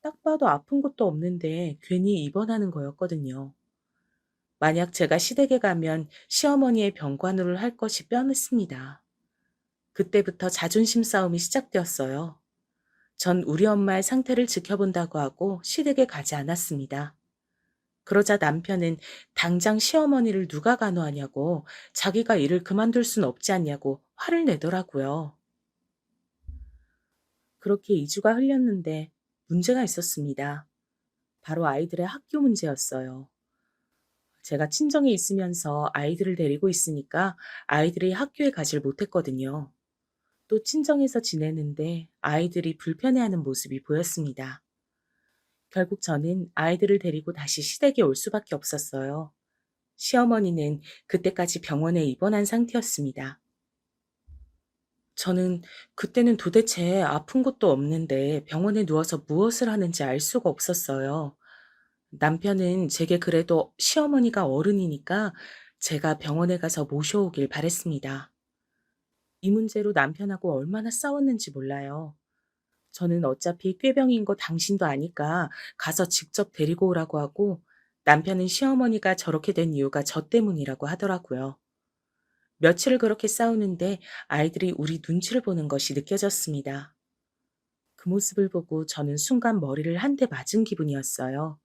Speaker 2: 딱 봐도 아픈 것도 없는데 괜히 입원하는 거였거든요. 만약 제가 시댁에 가면 시어머니의 병관으로 할 것이 뻔했습니다. 그때부터 자존심 싸움이 시작되었어요. 전 우리 엄마의 상태를 지켜본다고 하고 시댁에 가지 않았습니다. 그러자 남편은 당장 시어머니를 누가 간호하냐고 자기가 일을 그만둘 순 없지 않냐고 화를 내더라고요. 그렇게 2주가 흘렸는데 문제가 있었습니다. 바로 아이들의 학교 문제였어요. 제가 친정에 있으면서 아이들을 데리고 있으니까 아이들이 학교에 가질 못했거든요. 또 친정에서 지내는데 아이들이 불편해하는 모습이 보였습니다. 결국 저는 아이들을 데리고 다시 시댁에 올 수밖에 없었어요. 시어머니는 그때까지 병원에 입원한 상태였습니다. 저는 그때는 도대체 아픈 것도 없는데 병원에 누워서 무엇을 하는지 알 수가 없었어요. 남편은 제게 그래도 시어머니가 어른이니까 제가 병원에 가서 모셔오길 바랬습니다. 이 문제로 남편하고 얼마나 싸웠는지 몰라요. 저는 어차피 꾀병인 거 당신도 아니까 가서 직접 데리고 오라고 하고 남편은 시어머니가 저렇게 된 이유가 저 때문이라고 하더라고요. 며칠을 그렇게 싸우는데 아이들이 우리 눈치를 보는 것이 느껴졌습니다. 그 모습을 보고 저는 순간 머리를 한 대 맞은 기분이었어요.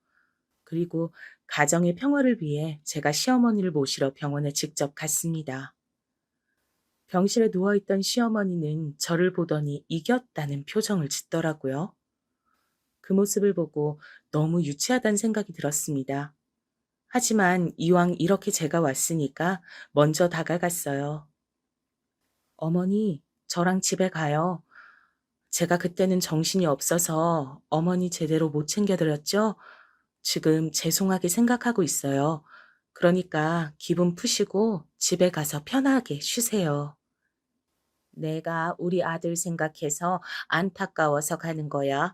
Speaker 2: 그리고 가정의 평화를 위해 제가 시어머니를 모시러 병원에 직접 갔습니다. 병실에 누워있던 시어머니는 저를 보더니 이겼다는 표정을 짓더라고요. 그 모습을 보고 너무 유치하다는 생각이 들었습니다. 하지만 이왕 이렇게 제가 왔으니까 먼저 다가갔어요. 어머니, 저랑 집에 가요. 제가 그때는 정신이 없어서 어머니 제대로 못 챙겨드렸죠? 지금 죄송하게 생각하고 있어요. 그러니까 기분 푸시고 집에 가서 편하게 쉬세요. 내가 우리 아들 생각해서 안타까워서 가는 거야.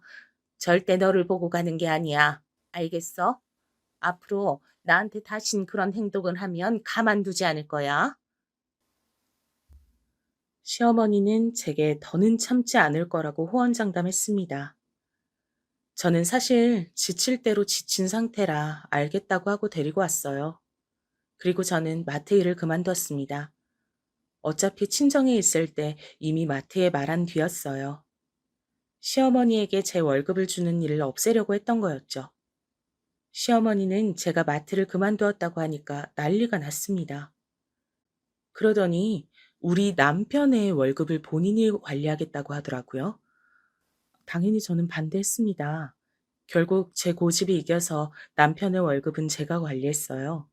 Speaker 2: 절대 너를 보고 가는 게 아니야. 알겠어? 앞으로 나한테 다신 그런 행동을 하면 가만두지 않을 거야. 시어머니는 제게 더는 참지 않을 거라고 호언장담했습니다. 저는 사실 지칠 대로 지친 상태라 알겠다고 하고 데리고 왔어요. 그리고 저는 마트 일을 그만뒀습니다. 어차피 친정에 있을 때 이미 마트에 말한 뒤였어요. 시어머니에게 제 월급을 주는 일을 없애려고 했던 거였죠. 시어머니는 제가 마트를 그만두었다고 하니까 난리가 났습니다. 그러더니 우리 남편의 월급을 본인이 관리하겠다고 하더라고요. 당연히 저는 반대했습니다. 결국 제 고집이 이겨서 남편의 월급은 제가 관리했어요.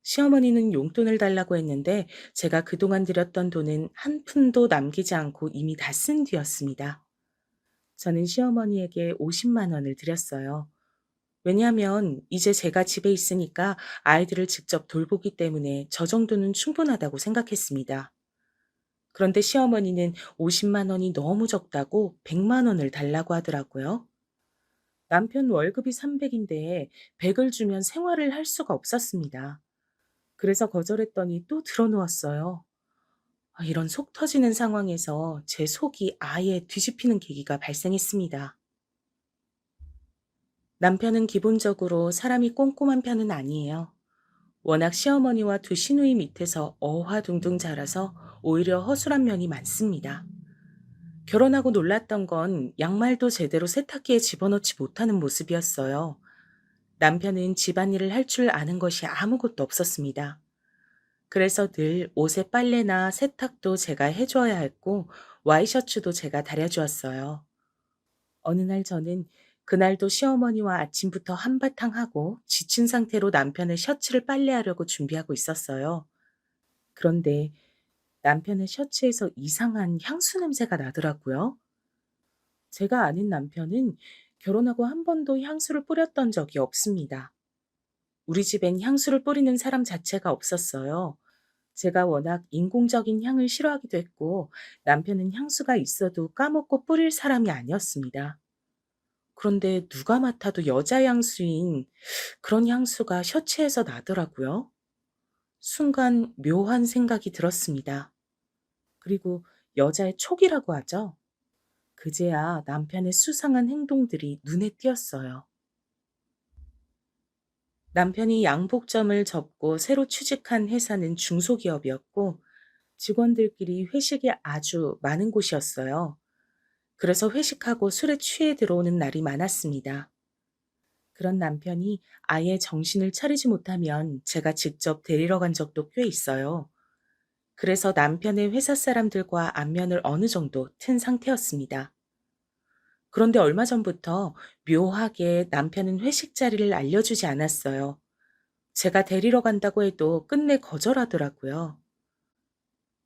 Speaker 2: 시어머니는 용돈을 달라고 했는데 제가 그동안 들였던 돈은 한 푼도 남기지 않고 이미 다 쓴 뒤였습니다. 저는 시어머니에게 50만 원을 드렸어요. 왜냐하면 이제 제가 집에 있으니까 아이들을 직접 돌보기 때문에 저 정도는 충분하다고 생각했습니다. 그런데 시어머니는 50만 원이 너무 적다고 100만 원을 달라고 하더라고요. 남편 월급이 300인데 100을 주면 생활을 할 수가 없었습니다. 그래서 거절했더니 또 들어누웠어요. 이런 속 터지는 상황에서 제 속이 아예 뒤집히는 계기가 발생했습니다. 남편은 기본적으로 사람이 꼼꼼한 편은 아니에요. 워낙 시어머니와 두 시누이 밑에서 어화둥둥 자라서 오히려 허술한 면이 많습니다. 결혼하고 놀랐던 건 양말도 제대로 세탁기에 집어넣지 못하는 모습이었어요. 남편은 집안일을 할 줄 아는 것이 아무것도 없었습니다. 그래서 늘 옷의 빨래나 세탁도 제가 해줘야 했고 와이셔츠도 제가 다려주었어요. 어느 날 저는 그날도 시어머니와 아침부터 한바탕 하고 지친 상태로 남편의 셔츠를 빨래하려고 준비하고 있었어요. 그런데 남편의 셔츠에서 이상한 향수 냄새가 나더라고요. 제가 아는 남편은 결혼하고 한 번도 향수를 뿌렸던 적이 없습니다. 우리 집엔 향수를 뿌리는 사람 자체가 없었어요. 제가 워낙 인공적인 향을 싫어하기도 했고, 남편은 향수가 있어도 까먹고 뿌릴 사람이 아니었습니다. 그런데 누가 맡아도 여자 향수인 그런 향수가 셔츠에서 나더라고요. 순간 묘한 생각이 들었습니다. 그리고 여자의 촉이라고 하죠. 그제야 남편의 수상한 행동들이 눈에 띄었어요. 남편이 양복점을 접고 새로 취직한 회사는 중소기업이었고 직원들끼리 회식이 아주 많은 곳이었어요. 그래서 회식하고 술에 취해 들어오는 날이 많았습니다. 그런 남편이 아예 정신을 차리지 못하면 제가 직접 데리러 간 적도 꽤 있어요. 그래서 남편의 회사 사람들과 안면을 어느 정도 튼 상태였습니다. 그런데 얼마 전부터 묘하게 남편은 회식 자리를 알려주지 않았어요. 제가 데리러 간다고 해도 끝내 거절하더라고요.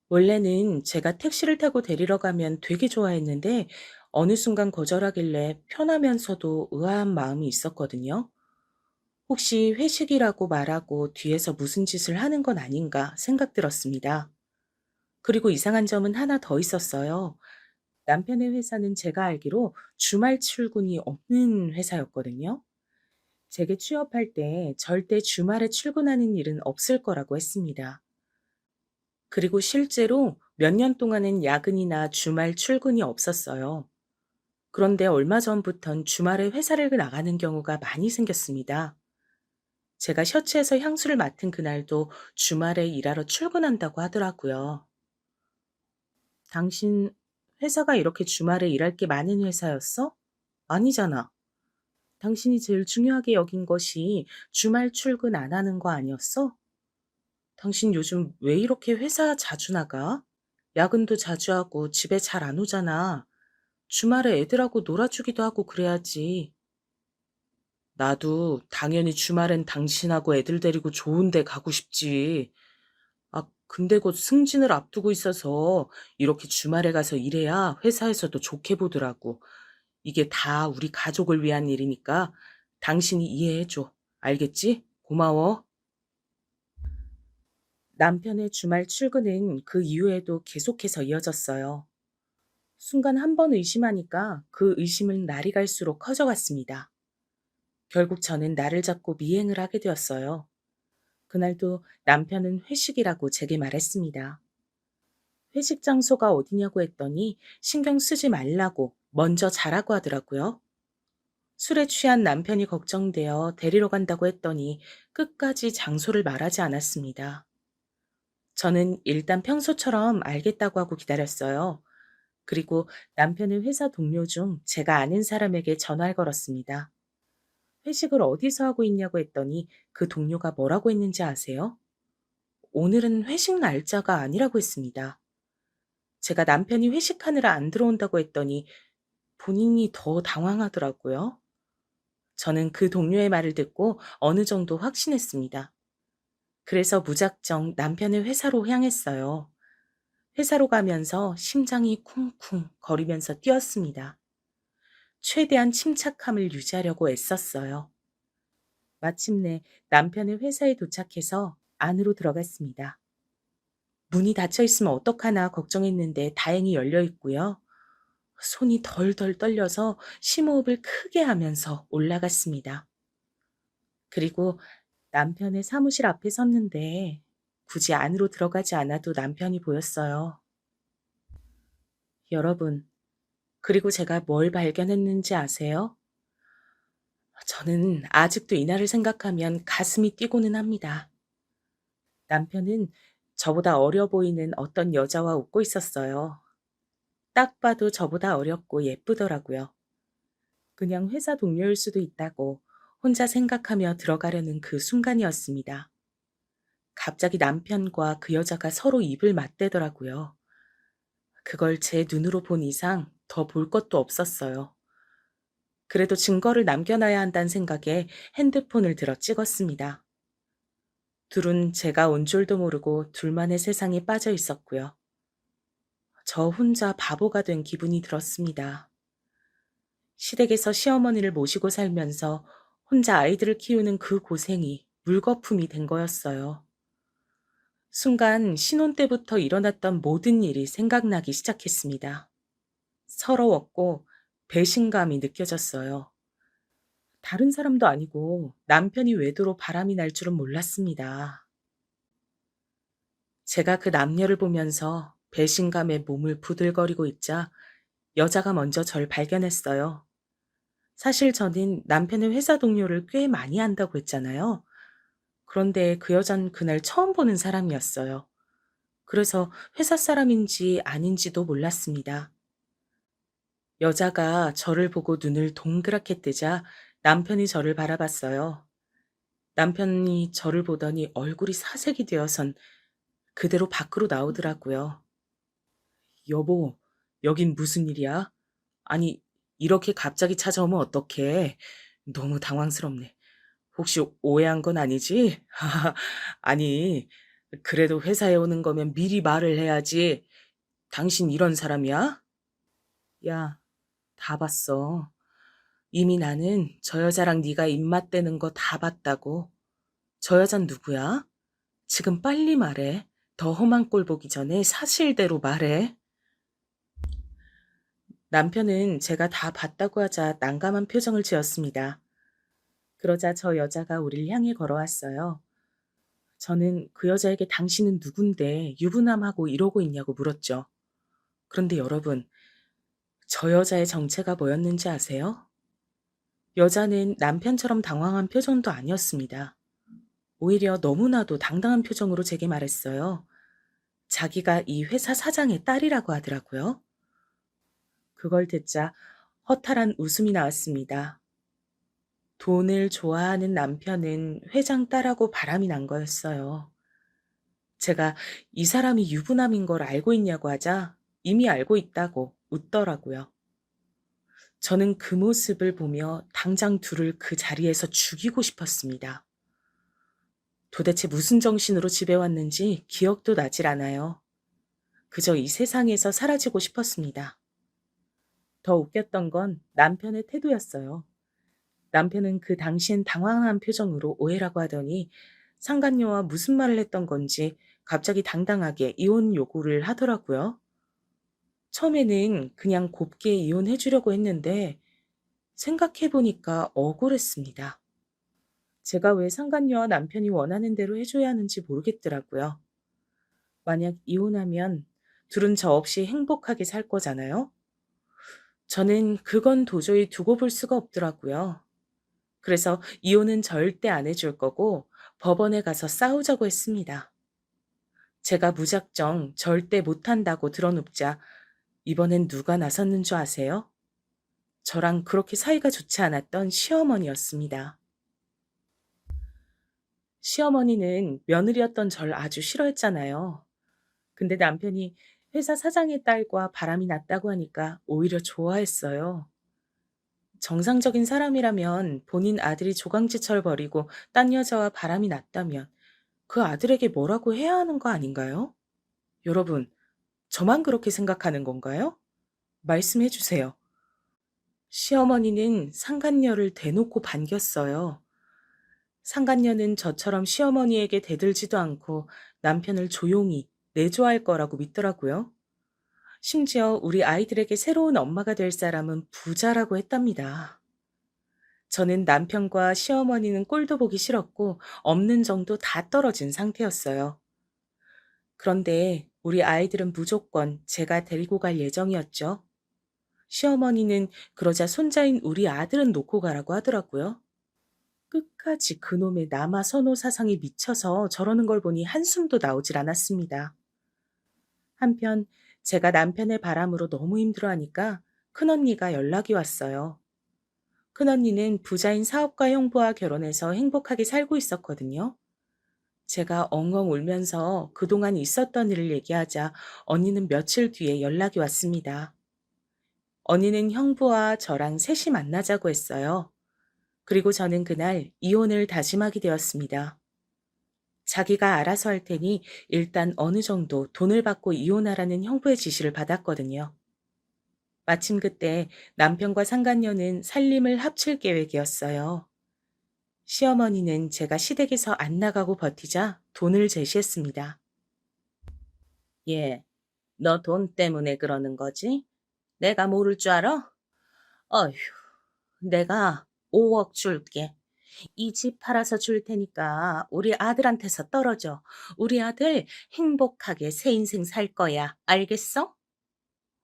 Speaker 2: 원래는 제가 택시를 타고 데리러 가면 되게 좋아했는데 어느 순간 거절하길래 편하면서도 의아한 마음이 있었거든요. 혹시 회식이라고 말하고 뒤에서 무슨 짓을 하는 건 아닌가 생각 들었습니다. 그리고 이상한 점은 하나 더 있었어요. 남편의 회사는 제가 알기로 주말 출근이 없는 회사였거든요. 제게 취업할 때 절대 주말에 출근하는 일은 없을 거라고 했습니다. 그리고 실제로 몇 년 동안은 야근이나 주말 출근이 없었어요. 그런데 얼마 전부턴 주말에 회사를 나가는 경우가 많이 생겼습니다. 제가 셔츠에서 향수를 맡은 그날도 주말에 일하러 출근한다고 하더라고요. 당신 회사가 이렇게 주말에 일할 게 많은 회사였어? 아니잖아. 당신이 제일 중요하게 여긴 것이 주말 출근 안 하는 거 아니었어? 당신 요즘 왜 이렇게 회사 자주 나가? 야근도 자주 하고 집에 잘 안 오잖아. 주말에 애들하고 놀아주기도 하고 그래야지. 나도 당연히 주말엔 당신하고 애들 데리고 좋은 데 가고 싶지. 아, 근데 곧 승진을 앞두고 있어서 이렇게 주말에 가서 일해야 회사에서도 좋게 보더라고. 이게 다 우리 가족을 위한 일이니까 당신이 이해해줘. 알겠지? 고마워. 남편의 주말 출근은 그 이후에도 계속해서 이어졌어요. 순간 한 번 의심하니까 그 의심은 날이 갈수록 커져갔습니다. 결국 저는 날을 잡고 미행을 하게 되었어요. 그날도 남편은 회식이라고 제게 말했습니다. 회식 장소가 어디냐고 했더니 신경 쓰지 말라고 먼저 자라고 하더라고요. 술에 취한 남편이 걱정되어 데리러 간다고 했더니 끝까지 장소를 말하지 않았습니다. 저는 일단 평소처럼 알겠다고 하고 기다렸어요. 그리고 남편의 회사 동료 중 제가 아는 사람에게 전화를 걸었습니다. 회식을 어디서 하고 있냐고 했더니 그 동료가 뭐라고 했는지 아세요? 오늘은 회식 날짜가 아니라고 했습니다. 제가 남편이 회식하느라 안 들어온다고 했더니 본인이 더 당황하더라고요. 저는 그 동료의 말을 듣고 어느 정도 확신했습니다. 그래서 무작정 남편의 회사로 향했어요. 회사로 가면서 심장이 쿵쿵 거리면서 뛰었습니다. 최대한 침착함을 유지하려고 애썼어요. 마침내 남편의 회사에 도착해서 안으로 들어갔습니다. 문이 닫혀 있으면 어떡하나 걱정했는데 다행히 열려 있고요. 손이 덜덜 떨려서 심호흡을 크게 하면서 올라갔습니다. 그리고 남편의 사무실 앞에 섰는데 굳이 안으로 들어가지 않아도 남편이 보였어요. 여러분, 그리고 제가 뭘 발견했는지 아세요? 저는 아직도 이날을 생각하면 가슴이 뛰고는 합니다. 남편은 저보다 어려 보이는 어떤 여자와 웃고 있었어요. 딱 봐도 저보다 어렸고 예쁘더라고요. 그냥 회사 동료일 수도 있다고 혼자 생각하며 들어가려는 그 순간이었습니다. 갑자기 남편과 그 여자가 서로 입을 맞대더라고요. 그걸 제 눈으로 본 이상 더 볼 것도 없었어요. 그래도 증거를 남겨놔야 한다는 생각에 핸드폰을 들어 찍었습니다. 둘은 제가 온 줄도 모르고 둘만의 세상에 빠져 있었고요. 저 혼자 바보가 된 기분이 들었습니다. 시댁에서 시어머니를 모시고 살면서 혼자 아이들을 키우는 그 고생이 물거품이 된 거였어요. 순간 신혼 때부터 일어났던 모든 일이 생각나기 시작했습니다. 서러웠고 배신감이 느껴졌어요. 다른 사람도 아니고 남편이 외도로 바람이 날 줄은 몰랐습니다. 제가 그 남녀를 보면서 배신감에 몸을 부들거리고 있자 여자가 먼저 절 발견했어요. 사실 저는 남편의 회사 동료를 꽤 많이 안다고 했잖아요. 그런데 그 여잔 그날 처음 보는 사람이었어요. 그래서 회사 사람인지 아닌지도 몰랐습니다. 여자가 저를 보고 눈을 동그랗게 뜨자 남편이 저를 바라봤어요. 남편이 저를 보더니 얼굴이 사색이 되어선 그대로 밖으로 나오더라고요. 여보, 여긴 무슨 일이야? 아니, 이렇게 갑자기 찾아오면 어떡해? 너무 당황스럽네. 혹시 오해한 건 아니지? 아니, 그래도 회사에 오는 거면 미리 말을 해야지. 당신 이런 사람이야? 야, 다 봤어. 이미 나는 저 여자랑 네가 입맛대는 거 다 봤다고. 저 여잔 누구야? 지금 빨리 말해. 더 험한 꼴 보기 전에 사실대로 말해. 남편은 제가 다 봤다고 하자 난감한 표정을 지었습니다. 그러자 저 여자가 우릴 향해 걸어왔어요. 저는 그 여자에게 당신은 누군데 유부남하고 이러고 있냐고 물었죠. 그런데 여러분, 저 여자의 정체가 뭐였는지 아세요? 여자는 남편처럼 당황한 표정도 아니었습니다. 오히려 너무나도 당당한 표정으로 제게 말했어요. 자기가 이 회사 사장의 딸이라고 하더라고요. 그걸 듣자 허탈한 웃음이 나왔습니다. 돈을 좋아하는 남편은 회장 딸하고 바람이 난 거였어요. 제가 이 사람이 유부남인 걸 알고 있냐고 하자 이미 알고 있다고 웃더라고요. 저는 그 모습을 보며 당장 둘을 그 자리에서 죽이고 싶었습니다. 도대체 무슨 정신으로 집에 왔는지 기억도 나질 않아요. 그저 이 세상에서 사라지고 싶었습니다. 더 웃겼던 건 남편의 태도였어요. 남편은 그 당시엔 당황한 표정으로 오해라고 하더니 상간녀와 무슨 말을 했던 건지 갑자기 당당하게 이혼 요구를 하더라고요. 처음에는 그냥 곱게 이혼해 주려고 했는데 생각해 보니까 억울했습니다. 제가 왜 상간녀와 남편이 원하는 대로 해줘야 하는지 모르겠더라고요. 만약 이혼하면 둘은 저 없이 행복하게 살 거잖아요? 저는 그건 도저히 두고 볼 수가 없더라고요. 그래서 이혼은 절대 안 해줄 거고 법원에 가서 싸우자고 했습니다. 제가 무작정 절대 못한다고 드러눕자 이번엔 누가 나섰는 줄 아세요? 저랑 그렇게 사이가 좋지 않았던 시어머니였습니다. 시어머니는 며느리였던 절 아주 싫어했잖아요. 근데 남편이 회사 사장의 딸과 바람이 났다고 하니까 오히려 좋아했어요. 정상적인 사람이라면 본인 아들이 조강지철 버리고 딴 여자와 바람이 났다면 그 아들에게 뭐라고 해야 하는 거 아닌가요? 여러분, 저만 그렇게 생각하는 건가요? 말씀해 주세요. 시어머니는 상간녀를 대놓고 반겼어요. 상간녀는 저처럼 시어머니에게 대들지도 않고 남편을 조용히 내조할 거라고 믿더라고요. 심지어 우리 아이들에게 새로운 엄마가 될 사람은 부자라고 했답니다. 저는 남편과 시어머니는 꼴도 보기 싫었고 없는 정도 다 떨어진 상태였어요. 그런데 우리 아이들은 무조건 제가 데리고 갈 예정이었죠. 시어머니는 그러자 손자인 우리 아들은 놓고 가라고 하더라고요. 끝까지 그놈의 남아 선호 사상이 미쳐서 저러는 걸 보니 한숨도 나오질 않았습니다. 한편 제가 남편의 바람으로 너무 힘들어하니까 큰언니가 연락이 왔어요. 큰언니는 부자인 사업가 형부와 결혼해서 행복하게 살고 있었거든요. 제가 엉엉 울면서 그동안 있었던 일을 얘기하자 언니는 며칠 뒤에 연락이 왔습니다. 언니는 형부와 저랑 셋이 만나자고 했어요. 그리고 저는 그날 이혼을 다짐하게 되었습니다. 자기가 알아서 할 테니 일단 어느 정도 돈을 받고 이혼하라는 형부의 지시를 받았거든요. 마침 그때 남편과 상간녀는 살림을 합칠 계획이었어요. 시어머니는 제가 시댁에서 안 나가고 버티자 돈을 제시했습니다. 예, 너 돈 때문에 그러는 거지? 내가 모를 줄 알아? 어휴, 내가 5억 줄게. 이 집 팔아서 줄 테니까 우리 아들한테서 떨어져. 우리 아들 행복하게 새 인생 살 거야. 알겠어?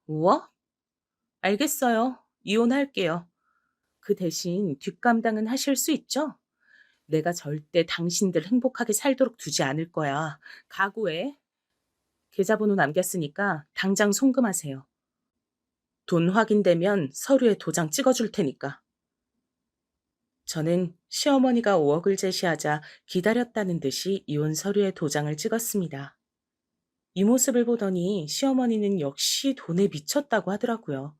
Speaker 2: 우와? 알겠어요. 이혼할게요. 그 대신 뒷감당은 하실 수 있죠? 내가 절대 당신들 행복하게 살도록 두지 않을 거야. 각오해. 계좌번호 남겼으니까 당장 송금하세요. 돈 확인되면 서류에 도장 찍어줄 테니까. 저는 시어머니가 5억을 제시하자 기다렸다는 듯이 이혼 서류에 도장을 찍었습니다. 이 모습을 보더니 시어머니는 역시 돈에 미쳤다고 하더라고요.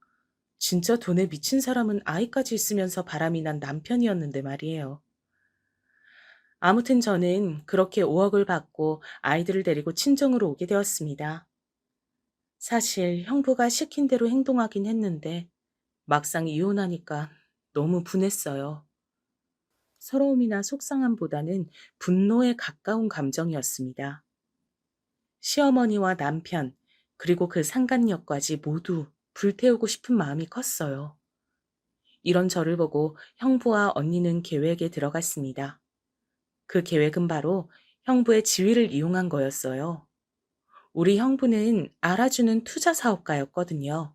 Speaker 2: 진짜 돈에 미친 사람은 아이까지 있으면서 바람이 난 남편이었는데 말이에요. 아무튼 저는 그렇게 5억을 받고 아이들을 데리고 친정으로 오게 되었습니다. 사실 형부가 시킨 대로 행동하긴 했는데 막상 이혼하니까 너무 분했어요. 서러움이나 속상함보다는 분노에 가까운 감정이었습니다. 시어머니와 남편, 그리고 그 상간녀까지 모두 불태우고 싶은 마음이 컸어요. 이런 저를 보고 형부와 언니는 계획에 들어갔습니다. 그 계획은 바로 형부의 지위를 이용한 거였어요. 우리 형부는 알아주는 투자 사업가였거든요.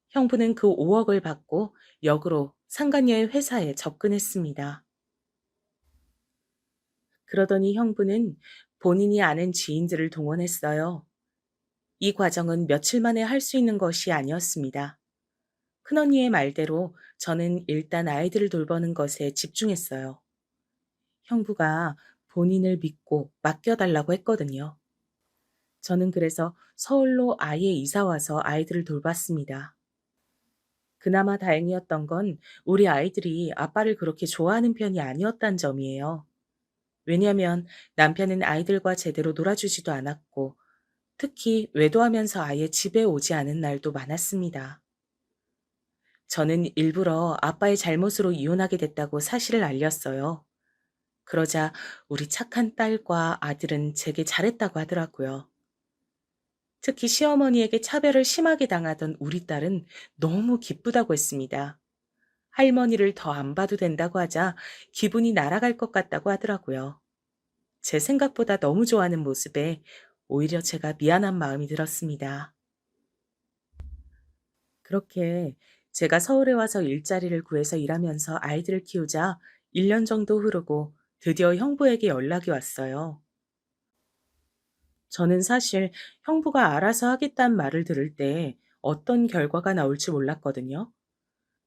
Speaker 2: 형부는 그 5억을 받고 역으로 상간녀의 회사에 접근했습니다. 그러더니 형부는 본인이 아는 지인들을 동원했어요. 이 과정은 며칠 만에 할 수 있는 것이 아니었습니다. 큰언니의 말대로 저는 일단 아이들을 돌보는 것에 집중했어요. 형부가 본인을 믿고 맡겨달라고 했거든요. 저는 그래서 서울로 아예 이사 와서 아이들을 돌봤습니다. 그나마 다행이었던 건 우리 아이들이 아빠를 그렇게 좋아하는 편이 아니었단 점이에요. 왜냐면 남편은 아이들과 제대로 놀아주지도 않았고, 특히 외도하면서 아예 집에 오지 않은 날도 많았습니다. 저는 일부러 아빠의 잘못으로 이혼하게 됐다고 사실을 알렸어요. 그러자 우리 착한 딸과 아들은 제게 잘했다고 하더라고요. 특히 시어머니에게 차별을 심하게 당하던 우리 딸은 너무 기쁘다고 했습니다. 할머니를 더 안 봐도 된다고 하자 기분이 날아갈 것 같다고 하더라고요. 제 생각보다 너무 좋아하는 모습에 오히려 제가 미안한 마음이 들었습니다. 그렇게 제가 서울에 와서 일자리를 구해서 일하면서 아이들을 키우자 1년 정도 흐르고 드디어 형부에게 연락이 왔어요. 저는 사실 형부가 알아서 하겠다는 말을 들을 때 어떤 결과가 나올지 몰랐거든요.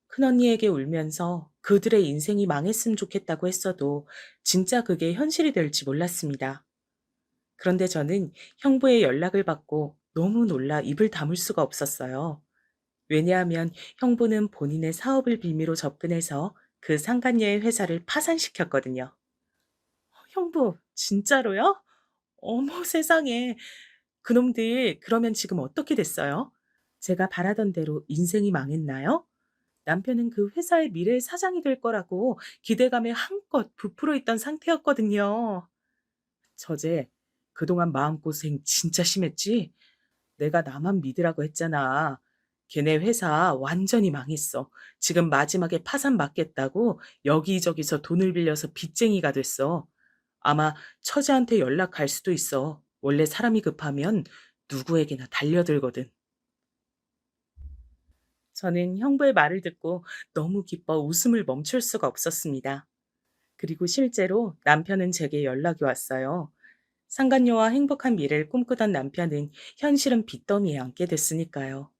Speaker 2: 큰언니에게 울면서 그들의 인생이 망했으면 좋겠다고 했어도 진짜 그게 현실이 될지 몰랐습니다. 그런데 저는 형부의 연락을 받고 너무 놀라 입을 다물 수가 없었어요. 왜냐하면 형부는 본인의 사업을 빌미로 접근해서 그 상간녀의 회사를 파산시켰거든요. 형부, 진짜로요? 어머 세상에. 그놈들 그러면 지금 어떻게 됐어요? 제가 바라던 대로 인생이 망했나요? 남편은 그 회사의 미래의 사장이 될 거라고 기대감에 한껏 부풀어 있던 상태였거든요. 저제 그동안 마음고생 진짜 심했지? 내가 나만 믿으라고 했잖아. 걔네 회사 완전히 망했어. 지금 마지막에 파산 맞겠다고 여기저기서 돈을 빌려서 빚쟁이가 됐어. 아마 처제한테 연락 갈 수도 있어. 원래 사람이 급하면 누구에게나 달려들거든. 저는 형부의 말을 듣고 너무 기뻐 웃음을 멈출 수가 없었습니다. 그리고 실제로 남편은 제게 연락이 왔어요. 상간녀와 행복한 미래를 꿈꾸던 남편은 현실은 빚더미에 앉게 됐으니까요.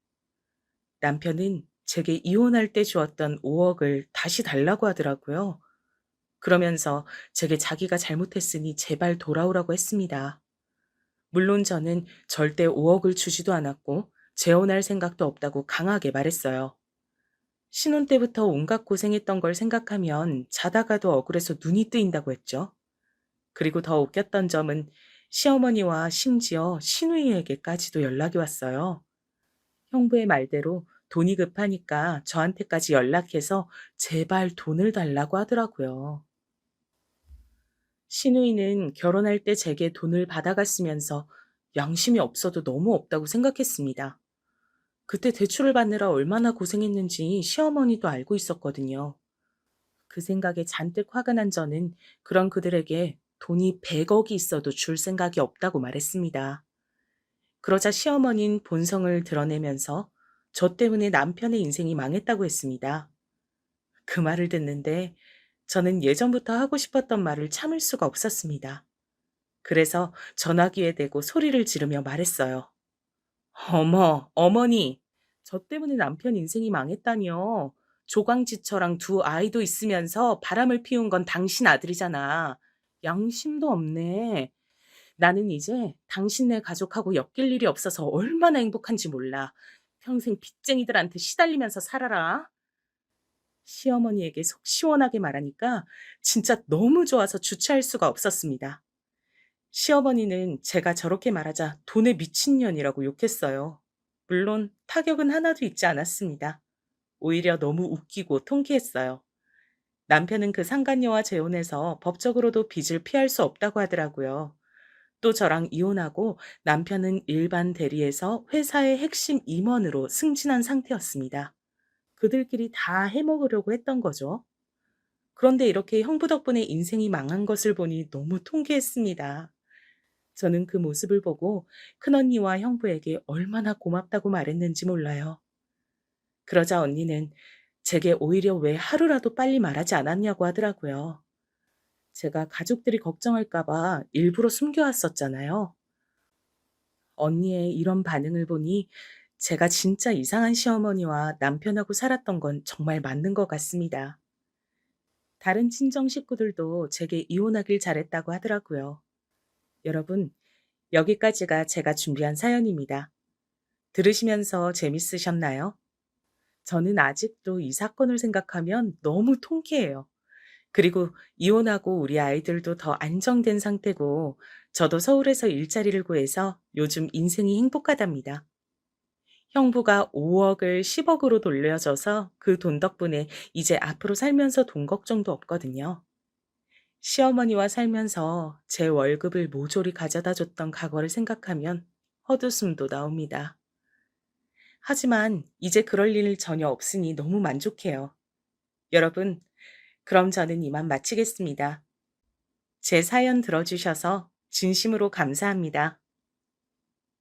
Speaker 2: 남편은 제게 이혼할 때 주었던 5억을 다시 달라고 하더라고요. 그러면서 제게 자기가 잘못했으니 제발 돌아오라고 했습니다. 물론 저는 절대 5억을 주지도 않았고 재혼할 생각도 없다고 강하게 말했어요. 신혼 때부터 온갖 고생했던 걸 생각하면 자다가도 억울해서 눈이 뜨인다고 했죠. 그리고 더 웃겼던 점은 시어머니와 심지어 시누이에게까지도 연락이 왔어요. 형부의 말대로 돈이 급하니까 저한테까지 연락해서 제발 돈을 달라고 하더라고요. 시누이는 결혼할 때 제게 돈을 받아갔으면서 양심이 없어도 너무 없다고 생각했습니다. 그때 대출을 받느라 얼마나 고생했는지 시어머니도 알고 있었거든요. 그 생각에 잔뜩 화가 난 저는 그런 그들에게 돈이 100억이 있어도 줄 생각이 없다고 말했습니다. 그러자 시어머니는 본성을 드러내면서 저 때문에 남편의 인생이 망했다고 했습니다. 그 말을 듣는데 저는 예전부터 하고 싶었던 말을 참을 수가 없었습니다. 그래서 전화기에 대고 소리를 지르며 말했어요. 어머, 어머니, 저 때문에 남편 인생이 망했다니요. 조강지처랑 두 아이도 있으면서 바람을 피운 건 당신 아들이잖아. 양심도 없네. 나는 이제 당신네 가족하고 엮일 일이 없어서 얼마나 행복한지 몰라. 평생 빚쟁이들한테 시달리면서 살아라. 시어머니에게 속 시원하게 말하니까 진짜 너무 좋아서 주체할 수가 없었습니다. 시어머니는 제가 저렇게 말하자 돈에 미친년이라고 욕했어요. 물론 타격은 하나도 있지 않았습니다. 오히려 너무 웃기고 통쾌했어요. 남편은 그 상간녀와 재혼해서 법적으로도 빚을 피할 수 없다고 하더라고요. 또 저랑 이혼하고 남편은 일반 대리에서 회사의 핵심 임원으로 승진한 상태였습니다. 그들끼리 다 해먹으려고 했던 거죠. 그런데 이렇게 형부 덕분에 인생이 망한 것을 보니 너무 통쾌했습니다. 저는 그 모습을 보고 큰언니와 형부에게 얼마나 고맙다고 말했는지 몰라요. 그러자 언니는 제게 오히려 왜 하루라도 빨리 말하지 않았냐고 하더라고요. 제가 가족들이 걱정할까봐 일부러 숨겨왔었잖아요. 언니의 이런 반응을 보니 제가 진짜 이상한 시어머니와 남편하고 살았던 건 정말 맞는 것 같습니다. 다른 친정 식구들도 제게 이혼하길 잘했다고 하더라고요. 여러분, 여기까지가 제가 준비한 사연입니다. 들으시면서 재밌으셨나요? 저는 아직도 이 사건을 생각하면 너무 통쾌해요. 그리고 이혼하고 우리 아이들도 더 안정된 상태고, 저도 서울에서 일자리를 구해서 요즘 인생이 행복하답니다. 형부가 5억을 10억으로 돌려줘서 그 돈 덕분에 이제 앞으로 살면서 돈 걱정도 없거든요. 시어머니와 살면서 제 월급을 모조리 가져다 줬던 과거를 생각하면 헛웃음도 나옵니다. 하지만 이제 그럴 일 전혀 없으니 너무 만족해요. 여러분, 그럼 저는 이만 마치겠습니다. 제 사연 들어주셔서 진심으로 감사합니다.